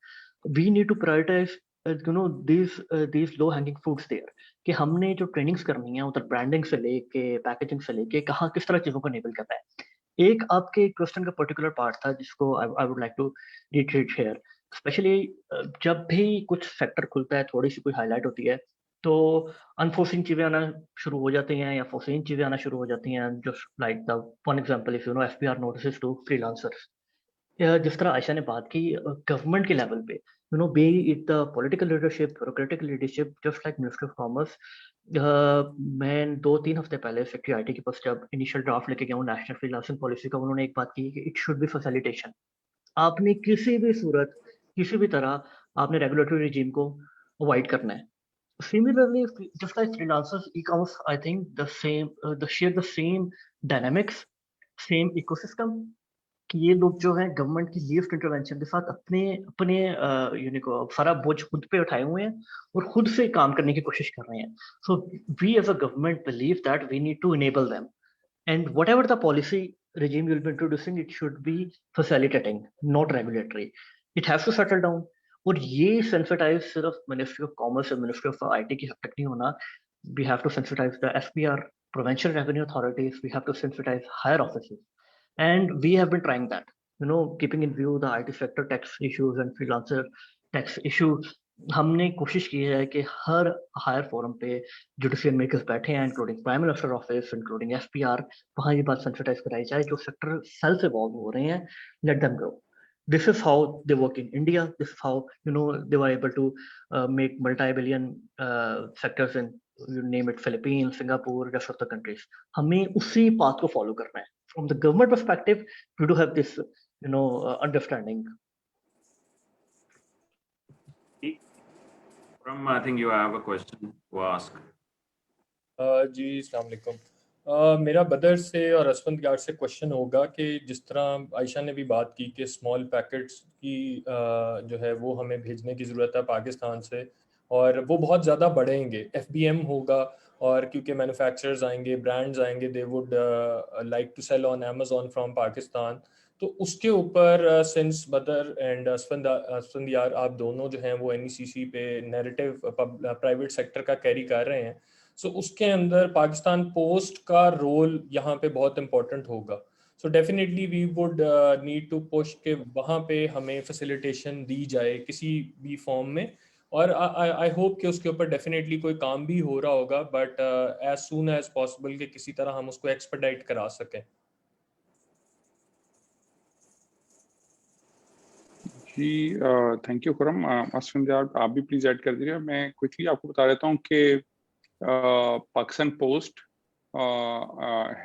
we need to prioritize these low hanging fruits there کہ ہم نے جو ٹریننگز کرنی ہیں ادھر برانڈنگ سے لے کے پیکیجنگ سے لے کے کہاں کس طرح چیزوں کو انیبل کرنا ہے. ایک آپ کے کوسچن کا پرٹیکولر پارٹ تھا جس کو I would like to reiterate here, specially جب بھی کچھ سیکٹر کھلتا ہے تھوڑی سی کوئی ہائی لائٹ ہوتی ہے تو انفورسین چیزیں آنا شروع ہو جاتی ہیں یا فورسین چیزیں آنا شروع ہو جاتی ہیں. جو like the one example FBR notices to freelancers, جس طرح عائشہ نے بات کی گورنمنٹ کے لیول پہ be it the political leadership, bureaucratic leadership, just like Ministry of Commerce. میں 2-3 ہفتے پہلے سیکٹری آئی ٹی کے پاس جب انیشیل ڈرافٹ لے کے گیا ہوں نیشنل فری لانسنگ پالیسی کا, انہوں نے ایک بات کی کہ اٹ شوڈ بی فیسیلیٹیشن. آپ نے کسی بھی صورت کسی بھی طرح آپ نے ریگولیٹری ریجیم کو اوائڈ کرنا ہے. Similarly, just like freelancers, e-commerce, I think share the same dynamics, same ecosystem. کہ یہ لوگ جو ہیں گورنمنٹ کی لیفٹ انٹروینشن کے ساتھ اپنے سارا بوجھ خود پہ اٹھائے ہوئے ہیں اور خود سے کام کرنے کی کوشش کر رہے ہیں. So we as a government believe that we need to enable them, and whatever the policy regime you'll be introducing, it should be facilitating, not regulatory. It has to settle down. اور یہ سینسٹائز صرف منسٹری آف کامرس اور منسٹری آف آئی ٹی کی حد تک نہیں ہونا. We have to sensitize the SPR, provincial revenue authorities. We have to sensitize higher offices. And we have been trying that, keeping in view the IT sector tax issues and freelancer tax issues. ہم نے کوشش کی ہے کہ ہر ہائر فورم پہ جو ڈیسیژن میکرز بیٹھے ہیں including prime minister office, including SPR, وہاں یہ بات سینسٹائز کرائی جائے. جو سیکٹر سیلف ایوالو ہو رہے ہیں, let them grow. This is how they work in India. This is how they were able to make multi-billion sectors in, you name it, Philippines, Singapore, rest of the countries. ہمیں اسی پاتھ کو فالو کرنا ہے. From the government perspective, we do have this, understanding. I think you have a question to ask. جی السلام علیکم. میرا بدر سے اور اسفند یار سے کوشچن ہوگا کہ جس طرح عائشہ نے بھی بات کی کہ اسمال پیکٹس کی جو ہے وہ ہمیں بھیجنے کی ضرورت ہے پاکستان سے, اور وہ بہت زیادہ بڑھیں گے. FBM ہوگا, اور کیونکہ مینوفیکچررز آئیں گے, برانڈز آئیں گے, they would like to sell on Amazon from Pakistan. تو اس کے اوپر سنس بدر اینڈ اسفند یار آپ دونوں جو ہیں وہ NECC پہ نیریٹو پرائیویٹ سیکٹر کا کیری کر رہے ہیں, سو اس کے اندر پاکستان پوسٹ کا رول یہاں پہ بہت امپورٹنٹ ہوگا. So definitely we would need to push کہ وہاں پہ ہمیں فیسیلیٹیشن دی جائے کسی بھی فارم میں, اور آئی ہوپ کہ اس کے اوپر ڈیفینیٹلی کوئی کام بھی ہو رہا ہوگا, but as soon as possible کہ کسی طرح ہم اس کو ایکسپیڈائٹ کرا سکیں. جی تھینک یو خرم. اسفند یار آپ بھی پلیز ایڈ کر دیجیے. میں کوئکلی آپ کو بتا دیتا ہوں کہ Pakistan post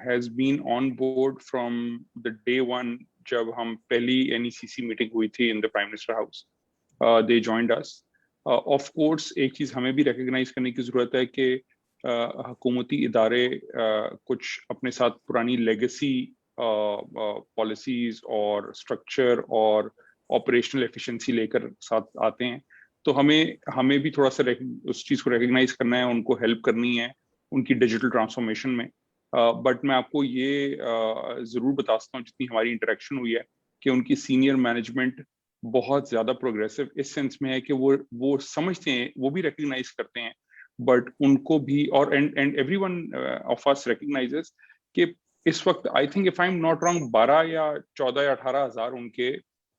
has been on board from the day one جب ہم پہلی NECC میٹنگ ہوئی تھی in the Prime Minister House. They joined us. Of course ایک چیز ہمیں بھی ریکگنائز کرنے کی ضرورت ہے کہ حکومتی ادارے کچھ اپنے ساتھ پرانی لیگیسی پالیسیز اور اسٹرکچر اور آپریشنل ایفیشنسی لے کر ساتھ آتے ہیں, تو ہمیں بھی تھوڑا سا اس چیز کو ریکگنائز کرنا ہے, ان کو ہیلپ کرنی ہے ان کی ڈیجیٹل ٹرانسفارمیشن میں. بٹ میں آپ کو یہ ضرور بتا سکتا ہوں جتنی ہماری انٹریکشن ہوئی ہے کہ ان کی سینئر مینجمنٹ بہت زیادہ پروگریسو اس سینس میں ہے کہ وہ سمجھتے ہیں, وہ بھی ریکگنائز کرتے ہیں, بٹ ان کو بھی اور اینڈ ایوری ون آف اس ریکگنائزز کہ اس وقت I think if I am not wrong 12 یا 14 یا 18 ہزار ان کے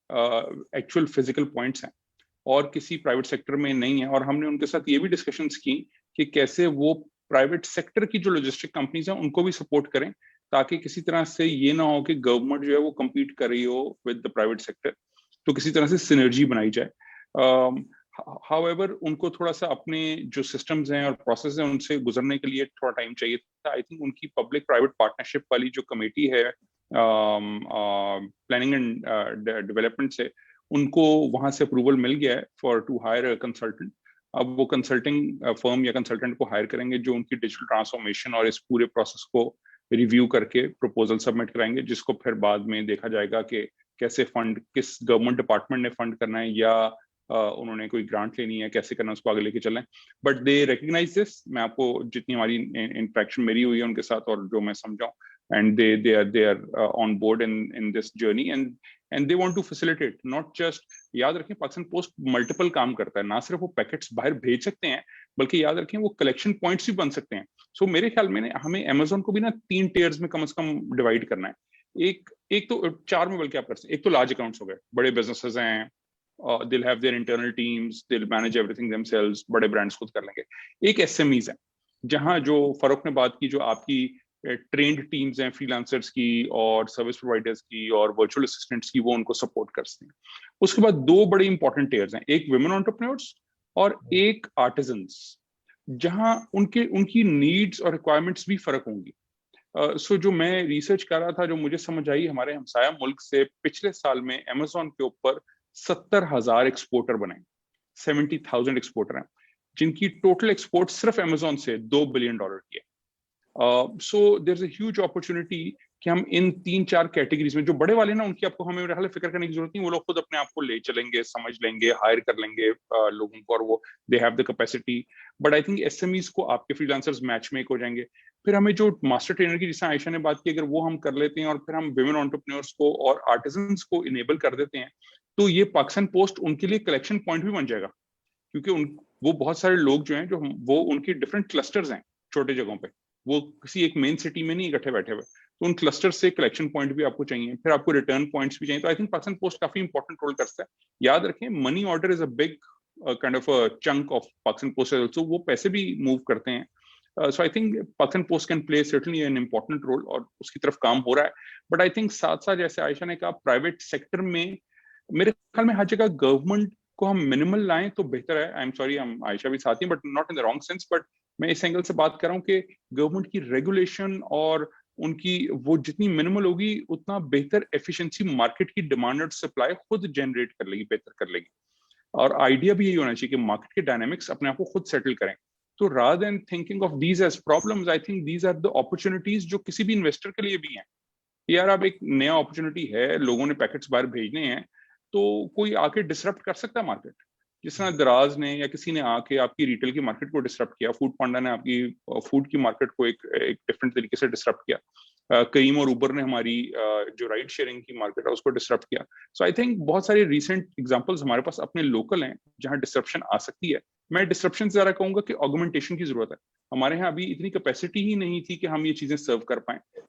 ایکچوئل فزیکل پوائنٹس ہیں اور کسی پرائیویٹ سیکٹر میں نہیں ہے. اور ہم نے ان کے ساتھ یہ بھی ڈسکشنز کی کہ کیسے وہ پرائیویٹ سیکٹر کی جو لاجسٹک کمپنیز ہیں ان کو بھی سپورٹ کریں تاکہ کسی طرح سے یہ نہ ہو کہ گورنمنٹ جو ہے وہ کمپیٹ کر رہی ہو ود دا پرائیویٹ سیکٹر, تو کسی طرح سے سینرجی بنائی جائے. ہاؤ ایور ان کو تھوڑا سا اپنے جو سسٹمز ہیں اور پروسیس ہیں ان سے گزرنے کے لیے تھوڑا ٹائم چاہیے تھا. آئی تھنک ان کی پبلک پرائیویٹ پارٹنرشپ والی جو کمیٹی ہے پلاننگ اینڈ ڈیولپمنٹ سے, ان کو وہاں سے اپروول مل گیا ہے فار ٹو ہائر کنسلٹنٹ. اب وہ کنسلٹنگ فرم یا کنسلٹنٹ کو ہائر کریں گے جو ان کی ڈیجیٹل ٹرانسفارمیشن اور اس پورے پروسیس کو ریویو کر کے پروپوزل سبمٹ کرائیں گے, جس کو پھر بعد میں دیکھا جائے گا کہ کیسے فنڈ کس گورنمنٹ ڈپارٹمنٹ نے فنڈ کرنا ہے یا انہوں نے کوئی گرانٹ لینی ہے, کیسے کرنا ہے اس کو آگے لے کے چلیں. بٹ دے ریکگنائز دس. میں آپ کو جتنی ہماری انٹریکشن میری ہوئی ہے ان کے ساتھ اور جو میں سمجھا ہوں, and they are on board in this journey and they want to facilitate not just. یاد رکھیں پاکستان پوسٹ ملٹیپل کام کرتا ہے, نہ صرف وہ پیکٹس باہر بھیج سکتے ہیں بلکہ یاد رکھیں وہ کلیکشن پوائنٹس بھی بن سکتے ہیں. سو میرے خیال میں ہمیں امیزون کو بھی نا 3 ٹیئرز میں کم از کم ڈیوائڈ کرنا ہے. ایک تو 4 میں بلکہ آپ کر سکتے. ایک تو لارج اکاؤنٹس ہو گئے, بڑے بزنسز ہیں, they'll have their internal teams, they'll manage everything themselves, بڑے برانڈز خود کر لیں گے. ایک SMEs ہے جہاں جو فاروق نے بات کی, جو آپ کی ٹرینڈ ٹیمز ہیں فری لانسرز کی اور سروس پرووائڈرز کی اور ورچوئل اسسٹنٹس کی, وہ ان کو سپورٹ کر سکتے ہیں. اس کے بعد 2 بڑے امپورٹنٹ ٹیئرز ہیں, ایک ویمن انٹرپرینورز اور ایک آرٹیزنس, جہاں ان کی نیڈس اور ریکوائرمنٹس بھی فرق ہوں گی. سو جو میں ریسرچ کر رہا تھا, جو مجھے سمجھ آئی, ہمارے ہمسایہ ملک سے پچھلے سال میں امیزون کے اوپر 70,000 ایکسپورٹر بنے, 70,000 ایکسپورٹر ہیں جن کی ٹوٹل ایکسپورٹ صرف امیزون سے $2 بلین کی ہے. So there's a huge opportunity کہ ہم ان 3-4 کیٹیگریز میں جو بڑے والے نا, ان کی آپ کو ہمیں میرے خیال فکر کرنے کی ضرورت نہیں. وہ لوگ خود اپنے آپ کو لے چلیں گے, سمجھ لیں گے, ہائر کر لیں گے لوگوں کو, اور وہ they have the capacity. But I think SMEs کو آپ کے فری لانسرز میچ میک ہو جائیں گے. پھر ہمیں جو ماسٹر ٹرینر کی جس عائشہ نے بات کی, اگر وہ ہم کر لیتے ہیں اور پھر ہم ویمن انٹرپرینورز کو اور آرٹیزنس کو انیبل کر دیتے ہیں, تو یہ پاکستان پوسٹ ان کے لیے کلیکشن پوائنٹ بھی بن جائے گا. کیونکہ وہ بہت سارے لوگ جو ہیں جو وہ ان کی ڈفرینٹ کلسٹرز ہیں چھوٹے جگہوں پہ, وہ کسی ایک مین سٹی میں نہیں اکٹھے بیٹھے ہوئے, تو ان کلسٹر سے کلیکشن پوائنٹ بھی آپ کو چاہیے, پھر آپ کو ریٹرن پوائنٹس بھی چاہیے. تو آئی تھنک پاکستان پوسٹ کافی امپورٹنٹ رول کرتا ہے. یاد رکھیں money order is a big kind of chunk of Pakistan post also, وہ پیسے بھی موو کرتے ہیں. So I think Pakistan post can play certainly an important role اور اس کی طرف کام ہو رہا ہے. بٹ آئی تھنک ساتھ ساتھ جیسے عائشہ نے کہا, پرائیویٹ سیکٹر میں میرے خیال میں ہر جگہ گورنمنٹ کو ہم منیمل لائیں تو بہتر ہے. آئی ایم سوری, ہم عائشہ بھی ساتھ ہیں but not in the wrong sense, but میں اس اینگل سے بات کر رہا ہوں کہ گورنمنٹ کی ریگولیشن اور ان کی وہ جتنی منیمل ہوگی اتنا بہتر ایفیشنسی مارکیٹ کی ڈیمانڈ اور سپلائی خود جنریٹ کر لے گی, بہتر کر لے گی. اور آئیڈیا بھی یہی ہونا چاہیے کہ مارکیٹ کے ڈائنامکس اپنے آپ کو خود سیٹل کریں. تو rather than thinking of these as problems, I think these are the opportunities جو کسی بھی انویسٹر کے لیے بھی ہیں. یار اب ایک نیا اپرچونٹی ہے, لوگوں نے پیکٹس باہر بھیجنے ہیں, تو کوئی آ کے ڈسرپٹ کر سکتا ہے مارکیٹ. جس طرح دراز نے یا کسی نے آ کے آپ کی ریٹیل کی مارکیٹ کو ڈسرپٹ کیا, فوڈ پانڈا نے آپ کی فوڈ کی مارکیٹ کو ایک ڈفرینٹ طریقے سے ڈسرپٹ کیا, کریم اور اوبر نے ہماری جو رائڈ شیئرنگ کی مارکیٹ ہے اس کو ڈسرپٹ کیا. سو آئی تھنک بہت ساری ریسنٹ ایگزامپلس ہمارے پاس اپنے لوکل ہیں جہاں ڈسرپشن آ سکتی ہے. میں ڈسرپشن سے زیادہ کہوں گا کہ آگمنٹیشن کی ضرورت ہے. ہمارے یہاں ابھی اتنی کیپیسٹی ہی نہیں تھی کہ ہم یہ چیزیں سرو کر پائیں.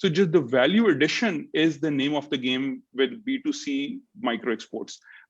So just the value addition is the name of the game with B2C micro exports.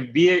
FBA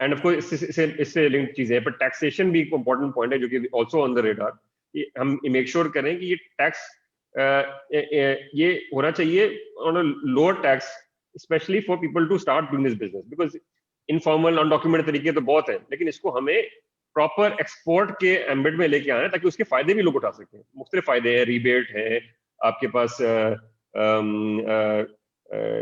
and of course اس سے لنک چیزیں ہیں, پر ٹیکسیشن بھی ایک امپورٹنٹ پوائنٹ ہے جو کہ آلسو آن دا ریڈار. ہم میک شیور کریں کہ یہ ٹیکس یہ ہونا چاہیے on a lower tax, especially for people to start doing this business, because informal un document طریقے تو بہت ہیں, لیکن اس کو ہمیں پراپر ایکسپورٹ کے ایمبٹ میں لے کے آنا ہے تاکہ اس کے فائدے بھی لوگ اٹھا سکیں. مختلف فائدے ہیں, ریبیٹ ہے آپ کے پاس,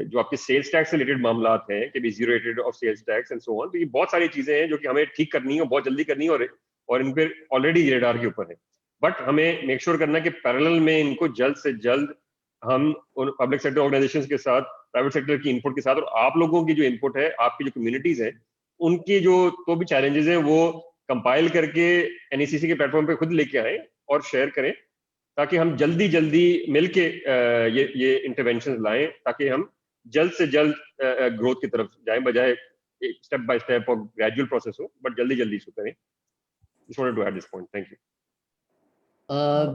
جو آپ کے سیلس ٹیکس سے ریلیٹڈ معاملات ہیں کہ بھی zero rated of sales tax and so on. تو یہ بہت ساری چیزیں ہیں جو کہ ہمیں ٹھیک کرنی ہے اور بہت جلدی کرنی ہے, اور ان پہ آلریڈی ریڈار کے اوپر ہے. بٹ ہمیں میک شیور کرنا کہ پیرالل میں ان کو جلد سے جلد ہم پبلک سیکٹر آرگنائزیشنز کے ساتھ, پرائیویٹ سیکٹر کی انپٹ کے ساتھ, اور آپ لوگوں کی جو انپٹ ہے, آپ کی جو کمیونٹیز ہیں, ان کی جو تو بھی چیلنجز ہیں وہ کمپائل کر کے NECC کے پلیٹ فارم پہ خود لے کے آئیں اور شیئر کریں, تاکہ ہم جلدی مل کے یہ انٹرونشنز لائیں, تاکہ ہم جلد سے جلد گروتھ کی طرف جائیں, بجائے اسٹیپ بائی اسٹیپ اور گریجول پروسیس ہو, بٹ جلدی اس کو کریں. Just wanted to add this point. Thank you.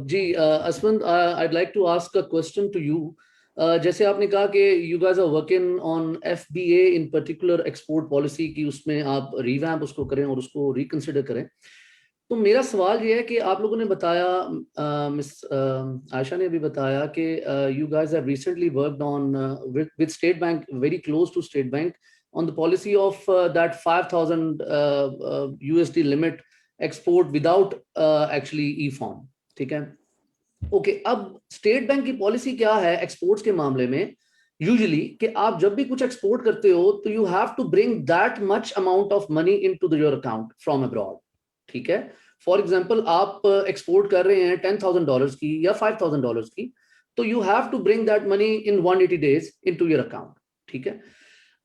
G Asfand, I'd like to ask a question to you. جیسے آپ نے کہا کہ you guys are working on FBA in particular export policy کی, اس میں آپ ریویمپ اس کو کریں اور اس کو ریکنسیڈر کریں. تو میرا سوال یہ ہے کہ آپ لوگوں نے بتایا, مس عائشہ نے بھی بتایا کہ you guys have recently worked on with State Bank, very close to State Bank, on the policy of that 5,000 USD limit export without actually e-form. ٹھیک ہے, اوکے. اب اسٹیٹ بینک کی پالیسی کیا ہے ایکسپورٹس کے معاملے میں یوزلی, کہ آپ جب بھی کچھ ایکسپورٹ کرتے ہو تو you have to bring that much amount of money into your account from abroad. ٹھیک ہے, فار ایگزامپل آپ ایکسپورٹ کر رہے ہیں $10,000 کی یا $5,000 کی, تو you have to bring that money in 180 days into your account. ٹھیک ہے,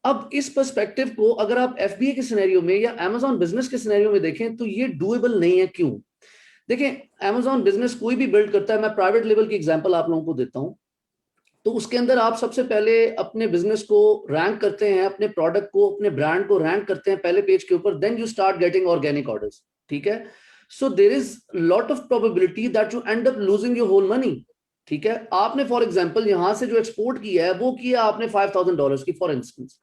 اب اس پرسپیکٹو کو اگر آپ FBA کے سینیریو میں یا Amazon بزنس کے سینیریو میں دیکھیں تو یہ ڈویبل نہیں ہے. کیوں؟ دیکھیں, Amazon بزنس کوئی بھی بلڈ کرتا ہے, میں پرائیویٹ لیول کی ایگزامپل آپ لوگوں کو دیتا ہوں, تو اس کے اندر آپ سب سے پہلے اپنے بزنس کو رینک کرتے ہیں, اپنے پروڈکٹ کو, اپنے برانڈ کو رینک کرتے ہیں پہلے پیج کے اوپر, then you start getting organic orders. ٹھیک ہے, so there is lot of probability that you end up losing your whole money. ٹھیک ہے, آپ نے فار ایگزامپل یہاں سے جو ایکسپورٹ کیا ہے وہ کیا آپ نے $5,000 کی فار انسٹنس,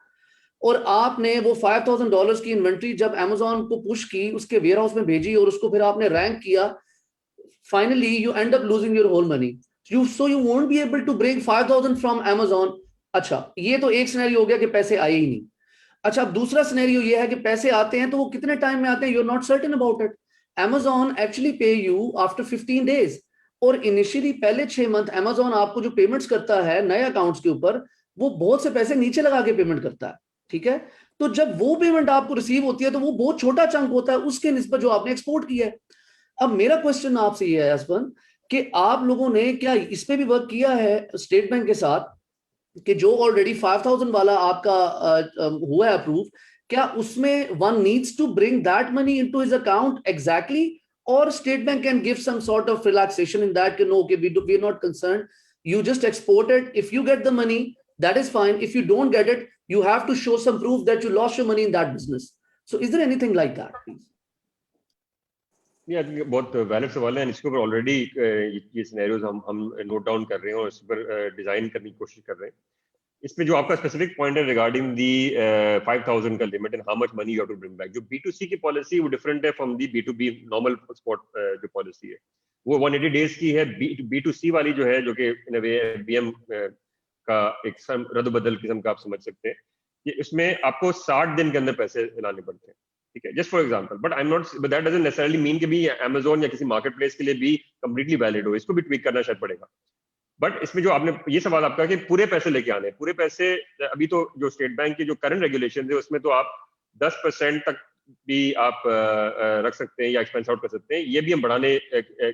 اور آپ نے وہ $5,000 کی انوینٹری جب Amazon کو پش کی, اس کے ویئر ہاؤس میں بھیجی اور اس کو پھر آپ نے رینک کیا, finally you end up losing your whole money. So you won't be able to bring 5,000 from Amazon. اچھا, یہ تو ایک سینیریو ہو گیا کہ پیسے آئے ہی نہیں. اچھا, اب دوسرا سینیریو یہ ہے کہ پیسے آتے ہیں تو وہ کتنے ٹائم میں آتے ہیں, you're not certain about it. Amazon actually pay you after 15 days. اور انیشیلی پہلے 6 month Amazon آپ کو جو پیمنٹس کرتا ہے نئے اکاؤنٹس کے اوپر, وہ بہت سے پیسے نیچے لگا کے پیمنٹ کرتا ہے. ٹھیک ہے, تو جب وہ پیمنٹ آپ کو ریسیو ہوتی ہے تو وہ بہت چھوٹا چنک ہوتا ہے اس کے نسبت جو آپ نے ایکسپورٹ کیا ہے. اب میرا کوشچن آپ سے یہ ہے اسپن, کہ آپ لوگوں نے کیا اس پہ بھی ورک کیا ہے اسٹیٹ بینک کے ساتھ, کہ جو آلریڈی 5,000 والا آپ کا ہوا ہے اپروو, کیا اس میں one needs to bring that money into his account exactly, or State Bank can give some sort of relaxation in that, no, okay, we are not concerned, you just export it, if you get the money that is fine, if you don't get it you have to show some proof that you lost your money in that business. So is there anything like that, please? بہت ویلڈ سوال ہے, اس کے اوپر آلریڈی یہ سینیریوز ہم نوٹ ڈاؤن کر رہے ہیں اور اس پر ڈیزائن کرنے کی کوشش کر رہے ہیں. اس میں جو آپ کا اسپیسیفک پوائنٹ ہے ریگارڈنگ دی 5,000 کا limit and how much money you have to bring back, جو B2C کی پالیسی وہ ڈفرینٹ ہے from the B2B normal export جو پالیسی ہے, وہ 180 days کی ہے. B2C والی جو ہے, جو کہ ان اے وے BM کا ایک رد و بدل قسم کا آپ سمجھ سکتے ہیں, کہ اس میں آپ کو 60 دن کے اندر پیسے لانے پڑتے ہیں. ٹھیک ہے, just for example, but I am not, but that doesn't necessarily mean کہ بھی Amazon یا کسی مارکیٹ پلیس کے لیے بھی کمپلیٹلی ویلڈ ہو, اس کو بھی ٹویک کرنا شاید پڑے گا. بٹ اس میں جو آپ نے یہ سوال آپ کا کہ پورے پیسے لے کے آنے, پورے پیسے ابھی تو جو اسٹیٹ بینک کی جو کرنٹ ریگولیشن ہے اس میں تو آپ 10% تک بھی آپ رکھ سکتے ہیں یا ایکسپینس آؤٹ کر سکتے ہیں. یہ بھی ہم بڑھانے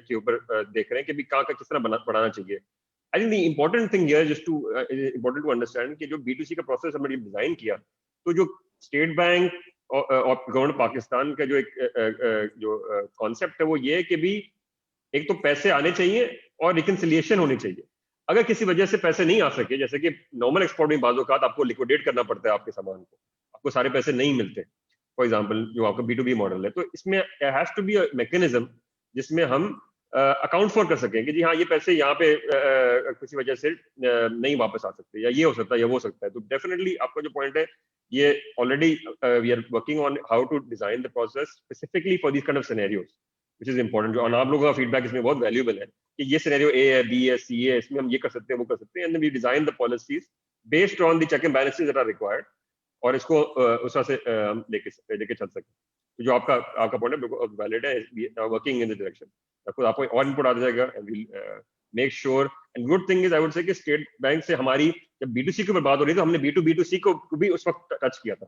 کے اوپر دیکھ رہے ہیں کہ بھی کہاں کا کس طرح بڑھانا چاہیے. I think the important thing here is important to understand کہ جو B2C کا پروسیس ہم نے ڈیزائن کیا, تو جو اسٹیٹ بینک اور گورنمنٹ پاکستان کا جو ایک جو کانسیپٹ ہے وہ یہ ہے کہ بھی ایک تو پیسے آنے چاہیے اور ریکنسیلیشن ہونی چاہیے. اگر کسی وجہ سے پیسے نہیں آ سکے, جیسے کہ نارمل ایکسپورٹ میں بعض اوقات آپ کو لیکویڈیٹ کرنا پڑتا ہے آپ کے سامان کو, آپ کو سارے پیسے نہیں ملتے, فار ایگزامپل جو آپ کا B2B ماڈل ہے, تو اس میں has to be a mechanism جس میں ہم اکاؤنٹ فور کر سکیں کہ جی ہاں یہ پیسے یہاں پہ کسی وجہ سے نہیں واپس آ سکتے, یا یہ ہو سکتا ہے یا وہ ہو سکتا ہے. تو ڈیفینیٹلی آپ کا جو پوائنٹ ہے یہ already we are working on how to design the process specifically for these kind of scenarios which is important. اور آپ لوگوں کا فیڈ بیک اس میں بہت ویلیوبل ہے کہ یہ سینیریو اے ہے, بی ہے, سی ہے, اس میں ہم یہ کر سکتے ہیں وہ کر سکتے ہیں, and we design the policies based on the check and balances that are required, اور اس کو اس طرح سے ہم لے کے چل سکیں. جو آپ کا پوائنٹ ہے بالکل ویلڈ ہے, we are working in the direction. آپ کو اور انپٹ آ جائے گا, and we'll make sure. And good thing is I would say کہ اسٹیٹ بینک سے ہماری جب بی ٹو سی کے اوپر بات ہو رہی ہے تو ہم نے بی ٹو سی کو بھی اس وقت ٹچ کیا تھا.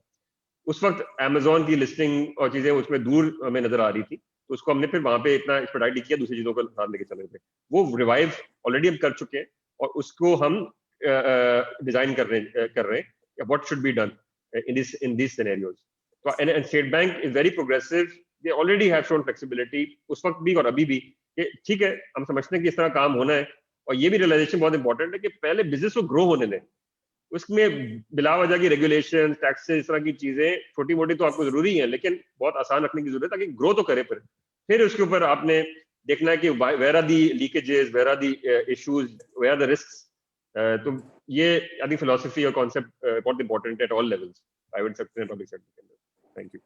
اس وقت امیزون کی لسٹنگ اور چیزیں اس میں دور ہمیں نظر آ رہی تھی, تو اس کو ہم نے پھر وہاں پہ اتنا ایکسپرٹائز نہیں کیا, دوسری چیزوں کو ساتھ لے کے چلے تھے. وہ ریوائو آلریڈی ہم کر چکے ہیں, اور اس کو ہم ڈیزائن کر رہے ہیں what should be done in these scenarios. So, and State Bank is very progressive. They already have shown flexibility اس وقت بھی اور ابھی بھی کہ ٹھیک ہے ہم سمجھتے ہیں کہ اس طرح کام ہونا ہے. اور یہ بھی ریئلائزیشن بہت امپورٹنٹ ہے کہ پہلے بزنس کو گرو ہونے دیں, اس میں بلا وجہ کی ریگولیشن, ٹیکسز, اس طرح کی چیزیں چھوٹی موٹی تو آپ کو ضروری ہیں, لیکن بہت آسان رکھنے کی ضرورت ہے تاکہ گرو تو کرے. پھر اس کے اوپر آپ نے دیکھنا ہے کہ where are the leakages, where are the issues, where are the risks. تو یہ آئی تھنک فلاسفی اور کانسیپٹ بہت important at all levels private sector and public sector کے اندر. Thank you.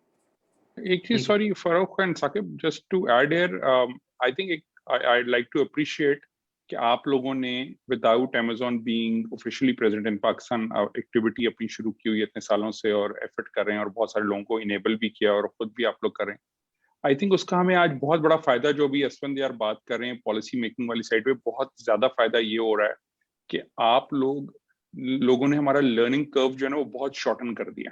ایک چیز, sorry Farooq and Saqib, just to add here, I think I like to appreciate کہ آپ لوگوں نے without Amazon being officially present in Pakistan activity اپنی شروع کی ہوئی اتنے سالوں سے, اور ایفرٹ کر رہے ہیں, اور بہت سارے لوگوں کو انیبل بھی کیا, اور خود بھی آپ لوگ کر رہے ہیں. آئی تھنک اس کا ہمیں آج بہت بڑا فائدہ, جو بھی اسفند یار بات کر رہے ہیں پالیسی میکنگ والی سائڈ پہ, بہت زیادہ فائدہ یہ ہو رہا ہے کہ آپ لوگوں نے ہمارا لرننگ کرو جو ہے نا وہ بہت شارٹن کر دیا.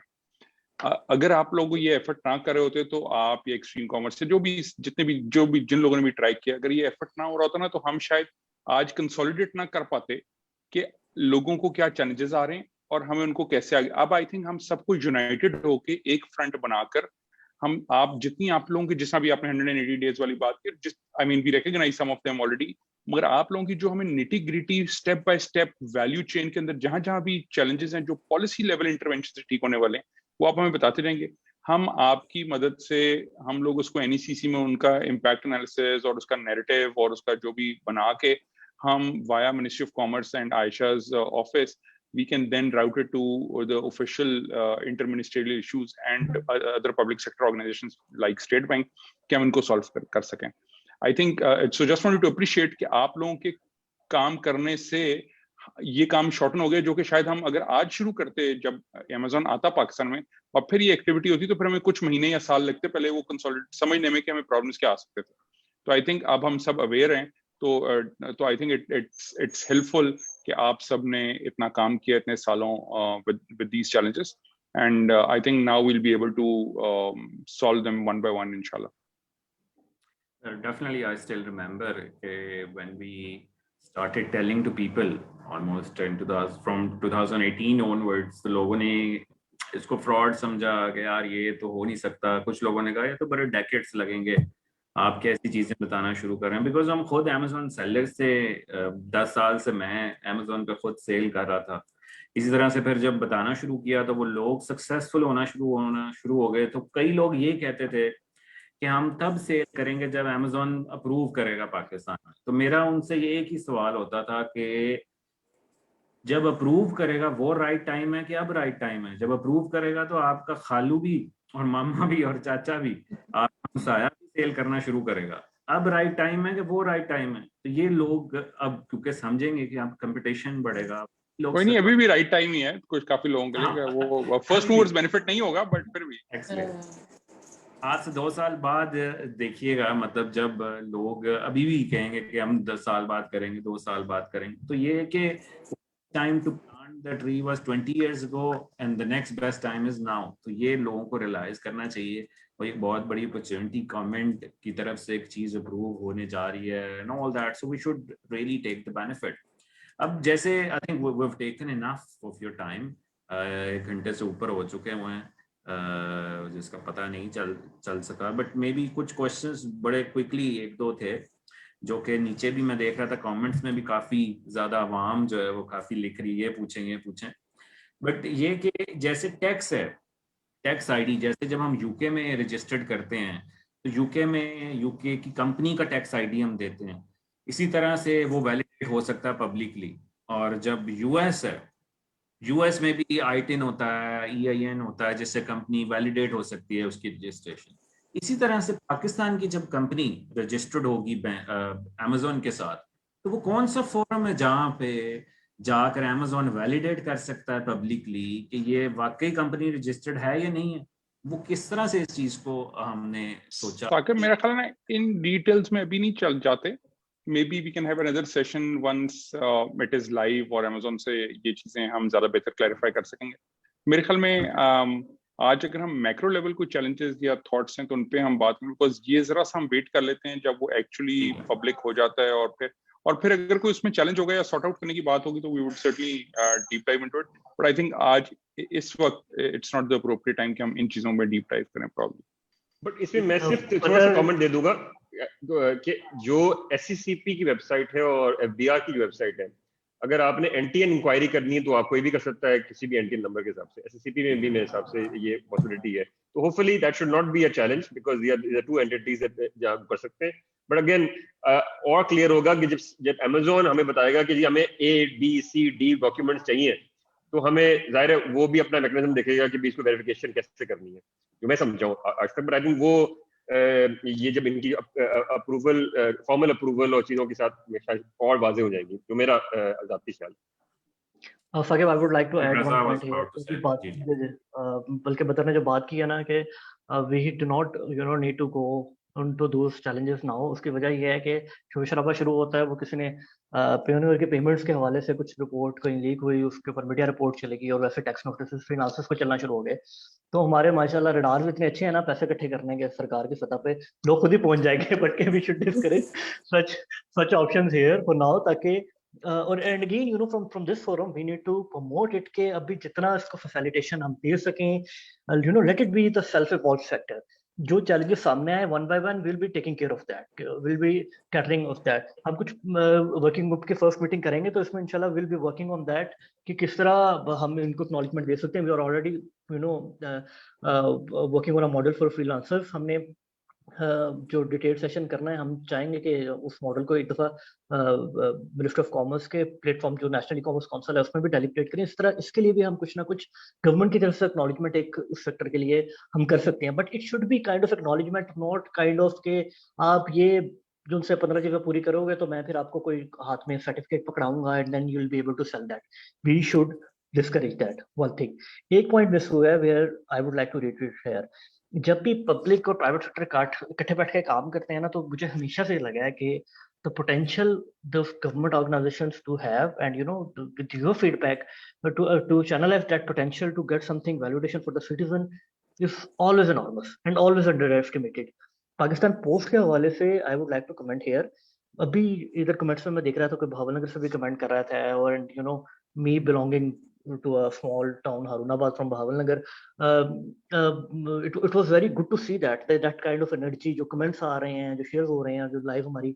اگر آپ لوگ یہ ایفرٹ نہ کرے ہوتے تو آپ یہ ایکسٹریم کامرس سے جن لوگوں نے بھی ٹرائی کیا, اگر یہ ایفرٹ نہ ہو رہا ہوتا نا تو ہم شاید آج کنسولیڈیٹ نہ کر پاتے کہ لوگوں کو کیا چیلنجز آ رہے ہیں اور ہمیں ان کو کیسے آگے. اب آئی تھنک ہم سب کو یونائٹڈ ہو کے ایک فرنٹ بنا کر آپ جتنی آپ لوگوں کی, جس بھی آپ نے 180 days والی بات کی, I mean we recognize some of them already, مگر آپ لوگوں کی جو ہمیں nitty gritty step by step value chain کے اندر جہاں بھی چیلنجز ہیں جو پالیسی لیول انٹرونشن سے ٹھیک ہونے والے ہیں, وہ آپ ہمیں بتاتے رہیں گے. ہم آپ کی مدد سے ہم لوگ اس کو NECC میں ان کا امپیکٹ انالیسز اور اس کا نیریٹو اور اس کا جو بھی بنا کے ہم via ministry of commerce and عائشہ's office we can then route it to the official interministerial issues and other public sector organizations like State Bank کہ ہم ان کو solve کر سکیں. I think so just wanted to appreciate کہ آپ لوگوں کے کام کرنے سے یہ کام شارٹن ہو گیا, جو کہ شاید ہم اگر آج شروع کرتے جب امیزون آتا پاکستان میں اور پھر یہ ایکٹیویٹی ہوتی تو پھر ہمیں کچھ مہینے یا سال لگتے پہلے وہ کنسولیڈیٹ سمجھنے میں کہ ہمیں پرابلمس کیا آ سکتے تھے. تو آئی تھنک اب ہم سب اویئر ہیں, تو آئی تھنک اٹس ہیلپ فل کہ آپ سب نے اتنا کام کیا اتنے سالوں with these challenges, and I think now we'll be able to solve them one by one inshallah. Definitely, I still remember when we started telling to people almost from 2018 onwards, تو لوگوں نے اس کو فراڈ سمجھا کہ یار یہ تو ہو نہیں سکتا. کچھ لوگوں نے کہا یہ تو بڑے ڈیکیڈس لگیں گے, آپ کیسی چیزیں بتانا شروع کر رہے ہیں. بیکاز ہم خود امیزون سیلر سے 10 سال سے میں امیزون پہ خود سیل کر رہا تھا. اسی طرح سے پھر جب بتانا شروع کیا تو وہ لوگ سکسیسفل ہونا شروع ہو گئے. تو کئی لوگ یہ کہتے تھے کہ ہم تب سیل کریں گے جب امیزون اپروو کرے گا پاکستان میں. تو میرا ان سے یہ ایک ہی سوال ہوتا تھا کہ جب اپروو کرے گا وہ رائٹ ٹائم ہے کہ اب رائٹ ٹائم ہے؟ جب اپروو کرے گا تو آپ کا خالو بھی اور ماما بھی اور چاچا بھی آپ سایہ بھی سیل کرنا شروع کرے گا. اب رائٹ ٹائم ہے کہ وہ رائٹ ٹائم ہے؟ تو یہ لوگ اب کیونکہ سمجھیں گے کہ اب کمپٹیشن بڑھے گا. کوئی نہیں, ابھی بھی رائٹ ٹائم ہی ہے کچھ کافی لوگوں کے لیے, وہ فرسٹ موورز بینیفٹ نہیں ہوگا بٹ پھر بھی آج سے 2 سال بعد دیکھیے گا, مطلب جب لوگ ابھی بھی کہیں گے کہ ہم 10 سال بعد کریں گے, 2 سال بعد کریں گے, تو یہ کہ time to plant the tree was 20 years ago and the next best time is now. تو یہ لوگوں کو ریلائز کرنا چاہیے. اور ایک بہت بڑی اپرچونٹی گورنمنٹ کی طرف سے ایک چیز اپروو ہونے جا رہی ہے and all that, so we should really take the benefit. اب جیسے I think we've taken enough of your time, 1 گھنٹے سے اوپر ہو چکے ہوئے ہیں جس کا پتہ نہیں چل سکا, بٹ مے بی کچھ کوشچنس بڑے کوئکلی 1-2 تھے جو کہ نیچے بھی میں دیکھ رہا تھا کامنٹس میں بھی کافی زیادہ عوام جو ہے وہ کافی لکھ رہی ہے پوچھیں. بٹ یہ کہ جیسے ٹیکس ہے, ٹیکس آئی ڈی, جیسے جب ہم UK میں رجسٹرڈ کرتے ہیں تو یوکے میں یوکے کی کمپنی کا ٹیکس آئی ڈی ہم دیتے ہیں, اسی طرح سے وہ ویلیڈیٹ ہو سکتا ہے پبلکلی. اور جب یو ایس ہے, یو ایس میں بھی آئی ٹن ہوتا ہے, ای آئی این ہوتا ہے, جس سے کمپنی ویلیڈیٹ ہو سکتی ہے اس کی رجسٹریشن. اسی طرح سے پاکستان کی جب کمپنی رجسٹرڈ ہوگی امیزون کے ساتھ, تو وہ کون سا فورم ہے جہاں پہ جا کر امیزون ویلیڈیٹ کر سکتا ہے پبلکلی کہ یہ واقعی کمپنی رجسٹرڈ ہے یا نہیں ہے؟ وہ کس طرح سے اس چیز کو ہم نے سوچا؟ تاکہ میرا خیال ہے ان ڈیٹیلز میں ابھی نہیں چل جاتے, maybe we can have another session once it is live اور Amazon سے یہ چیزیں ہم زیادہ بہتر کلیریفائی کر سکیں گے. میرے خیال میں آج اگر ہم میکرو لیول کوئی چیلنجز یا تھاٹس ہیں تو ان پہ ہم بات کریں, بکاز یہ ذرا سا ہم ویٹ کر لیتے ہیں جب وہ ایکچولی پبلک ہو جاتا ہے, اور پھر اگر کوئی اس میں چیلنج ہوگا یا سارٹ آؤٹ کرنے کی بات ہوگی تو we would certainly deep dive into it. But I think آج اس وقت it's not the appropriate time کہ ہم ان چیزوں میں ڈیپ ڈائیو کریں پرابلی. بٹ اس میں میں صرف تھوڑا سا کامنٹ دے دوں گا کہ جو ایس سی سی پی کی ویب سائٹ ہے اور ایف بی آر کی جو ویب سائٹ ہے, اگر آپ نے این ٹی این انکوائری کرنی ہے تو آپ کوئی بھی کر سکتا ہے کسی بھی این ٹی این نمبر کے حساب سے. ایس سی سی پی میں بھی میرے حساب سے یہ پاسبلٹی ہے, تو hopefully that should not be a challenge because they are two entities جہاں کر سکتے ہیں. بٹ اگین اور کلیئر ہوگا کہ جب امیزون ہمیں بتائے گا کہ جی ہمیں اے بی سی ڈی ڈاکیومنٹس چاہیے, تو ہمیں ظاہر ہے وہ بھی اپنا میکنزم دیکھے گا کہ اس کو ویریفیکیشن کیسے کرنی ہے, جو میں سمجھاؤں آج تک. بٹ آئی تھنک وہ یہ جب ان کی اپروول فارمل اپروول اور چیزوں کے ساتھ اور واضح ہو جائیں گی, جو میرا ذاتی خیال. Saqib, I would like to add one point here. بلکہ بدر نے جو بات کی ہے نا کہ we do not need to go into those challenges now. اس کی وجہ یہ ہے کہ شور شرابہ شروع ہوتا ہے, وہ کسی نے پیونیئر کے پیمنٹس کے حوالے سے کچھ رپورٹ کہیں لیک ہوئی, اس کے اوپر میڈیا رپورٹ چلے گی, اور ویسے ٹیکس نوٹسز فائنانسز کو چلنا شروع ہو گئے. تو ہمارے ماشاء اللہ ریڈارز اتنے اچھے ہیں نا پیسے اکٹھے کرنے کے سرکار کی سطح پہ, لوگ خود ہی پہنچ جائیں گے. But we should discourage such options here for now, تاکہ اور and again from this forum we need to promote it کہ ابھی جتنا اس کو فیسیلیٹیشن ہم دے سکیں, let it be the self evolved sector. جو چیلنجز سامنے آئے one by one we'll be taking care of that, we'll be catering of that. ہم کچھ ورکنگ گروپ کی فرسٹ میٹنگ کریں گے تو اس میں انشاءاللہ we'll be working on that کہ کس طرح ہم ان کو اکنالجمنٹ دے سکتے ہیں. we are already working on a model for freelancers. ہم نے جو ڈیٹیل سیشن کرنا ہے, ہم چاہیں گے کہ اس ماڈل کو ایک دفعہ منسٹر آف کامرس کے پلیٹ فارم جو نیشنل ای کامرس کونسل ہے اس میں بھی ڈیلیبریٹ کریں. اس طرح اس کے لیے بھی ہم کچھ نہ کچھ گورنمنٹ کی طرف سے اکنالجمنٹ ایک اس سیکٹر کے لیے ہم کر سکتے ہیں. But it should be kind of acknowledgement, not kind of کہ آپ یہ جو ان سے 15 چیزیں پوری کرو گے تو میں پھر آپ کو کوئی ہاتھ میں سرٹیفکیٹ پکڑاؤں گا and then you will be able to sell that. We should discourage that. One thing, ایک پوائنٹ مس ہوا ہے where I would like to reiterate here. جب بھی پبلک اور پرائیویٹ سیکٹر اکٹھے بیٹھ کے کام کرتے ہیں نا, تو مجھے ہمیشہ سے لگا ہے کہ the potential those government organizations to have, and with your feedback to channelize that potential to get something validation for the citizen is always enormous and always underestimated. Pakistan post کے حوالے سے I would like to comment here. ابھی ادھر کمنٹس میں دیکھ رہا تھا کوئی بھاول نگر سے بھی کمنٹ کر رہا تھا, اور me belonging to a small town Harunabad from Bahawalnagar, it was very good to see that kind of energy جو comments آ رہے ہیں, جو shares ہو رہے ہیں, جو live ہماری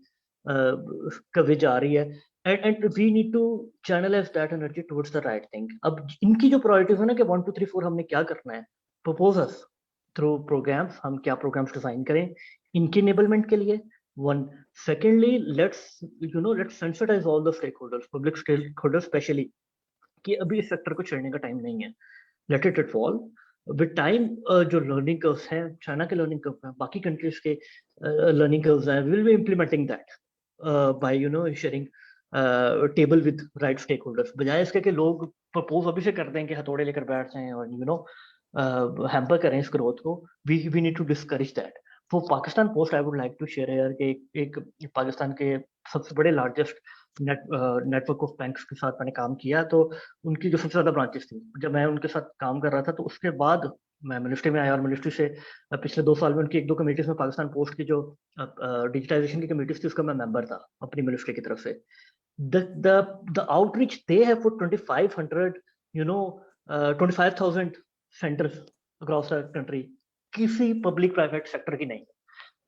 coverage آ رہی ہے, and we need to channelize that energy towards the right thing. اب ان کی جو priorities ہے نا کہ 1 2 3 4 ہم نے کیا کرنا ہے, propose us through programs, ہم کیا programs ڈیزائن کریں ان کی enablement کے لیے. One, secondly, let's sensitize all the stakeholders, public stakeholders especially, کہ ابھی اس سیکٹر کو چھڑنے کا ٹائم نہیں ہے. Let it fall with time. جو لرننگ کروز ہیں, چائنا کے لرننگ کرو ہیں, باقی کنٹریز کے لرننگ کروز ہیں, will be implementing that by sharing table with right stakeholders, بجائے اس کے کہ لوگ پرپوز ابھی سے کر دیں کہ ہتھوڑے لے کر بیٹھ جائیں اور ہیمپر کریں اس گروتھ کو. We need to discourage that. For Pakistan post I would like to share here کہ ایک پاکستان کے سب سے بڑے largest network of banks کے ساتھ میں نے کام کیا, تو ان کی جو سب سے زیادہ برانچز تھیں, جب میں ان کے ساتھ کام کر رہا تھا تو اس کے بعد میں منسٹری میں آیا, اور منسٹری سے پچھلے 2 سال میں ان کی 1 2 کمیٹیز میں پاکستان پوسٹ کی جو ڈیجیٹائزیشن کی کمیٹیز تھی اس کا میں ممبر تھا اپنی منسٹری کی طرف سے. the outreach they have for 25,000 centers across the country کسی پبلک پرائیویٹ سیکٹر کی نہیں.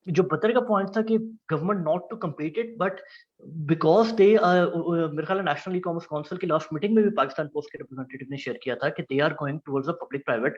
جو بطر کا پوائنٹ تھا کہ government not to compete it, but because they میرے خیال ہے نیشنل ای کامرس کونسل کی لاسٹ میٹنگ میں بھی پاکستان پوسٹ کے ریپرزینٹیٹیو نے شیئر کیا تھا کہ they are going towards a public private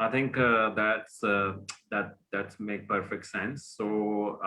I think that's make perfect sense. So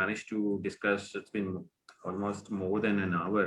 managed to discuss, it's been almost more than an hour,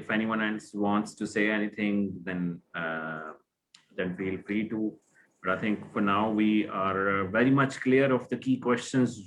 If anyone else wants to say anything, then feel free to. But I think for now we are very much clear of the key questions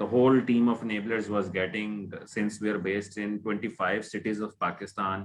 the whole team of enablers was getting, since we are based in 25 cities of Pakistan,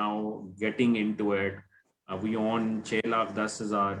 now getting into it. We own 6,10,000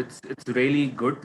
it's really good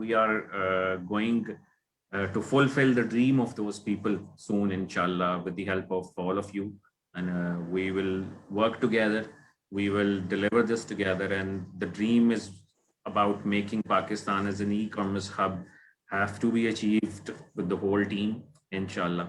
we are going to fulfill the dream of those people soon, inshallah, with the help of all of you, and we will work together, we will deliver this together, and the dream is about making Pakistan as an e-commerce hub have to be achieved with the whole team, inshallah.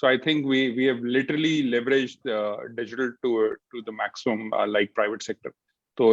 So I think we have literally leveraged digital to the maximum, like private sector. So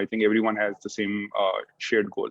I think everyone has the same shared goal.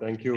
Thank you.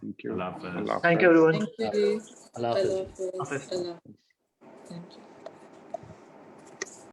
Thank you. Allah Hafiz. Thank you everyone. Thank you. Allah Hafiz. Allah Hafiz. Allah. Thank you.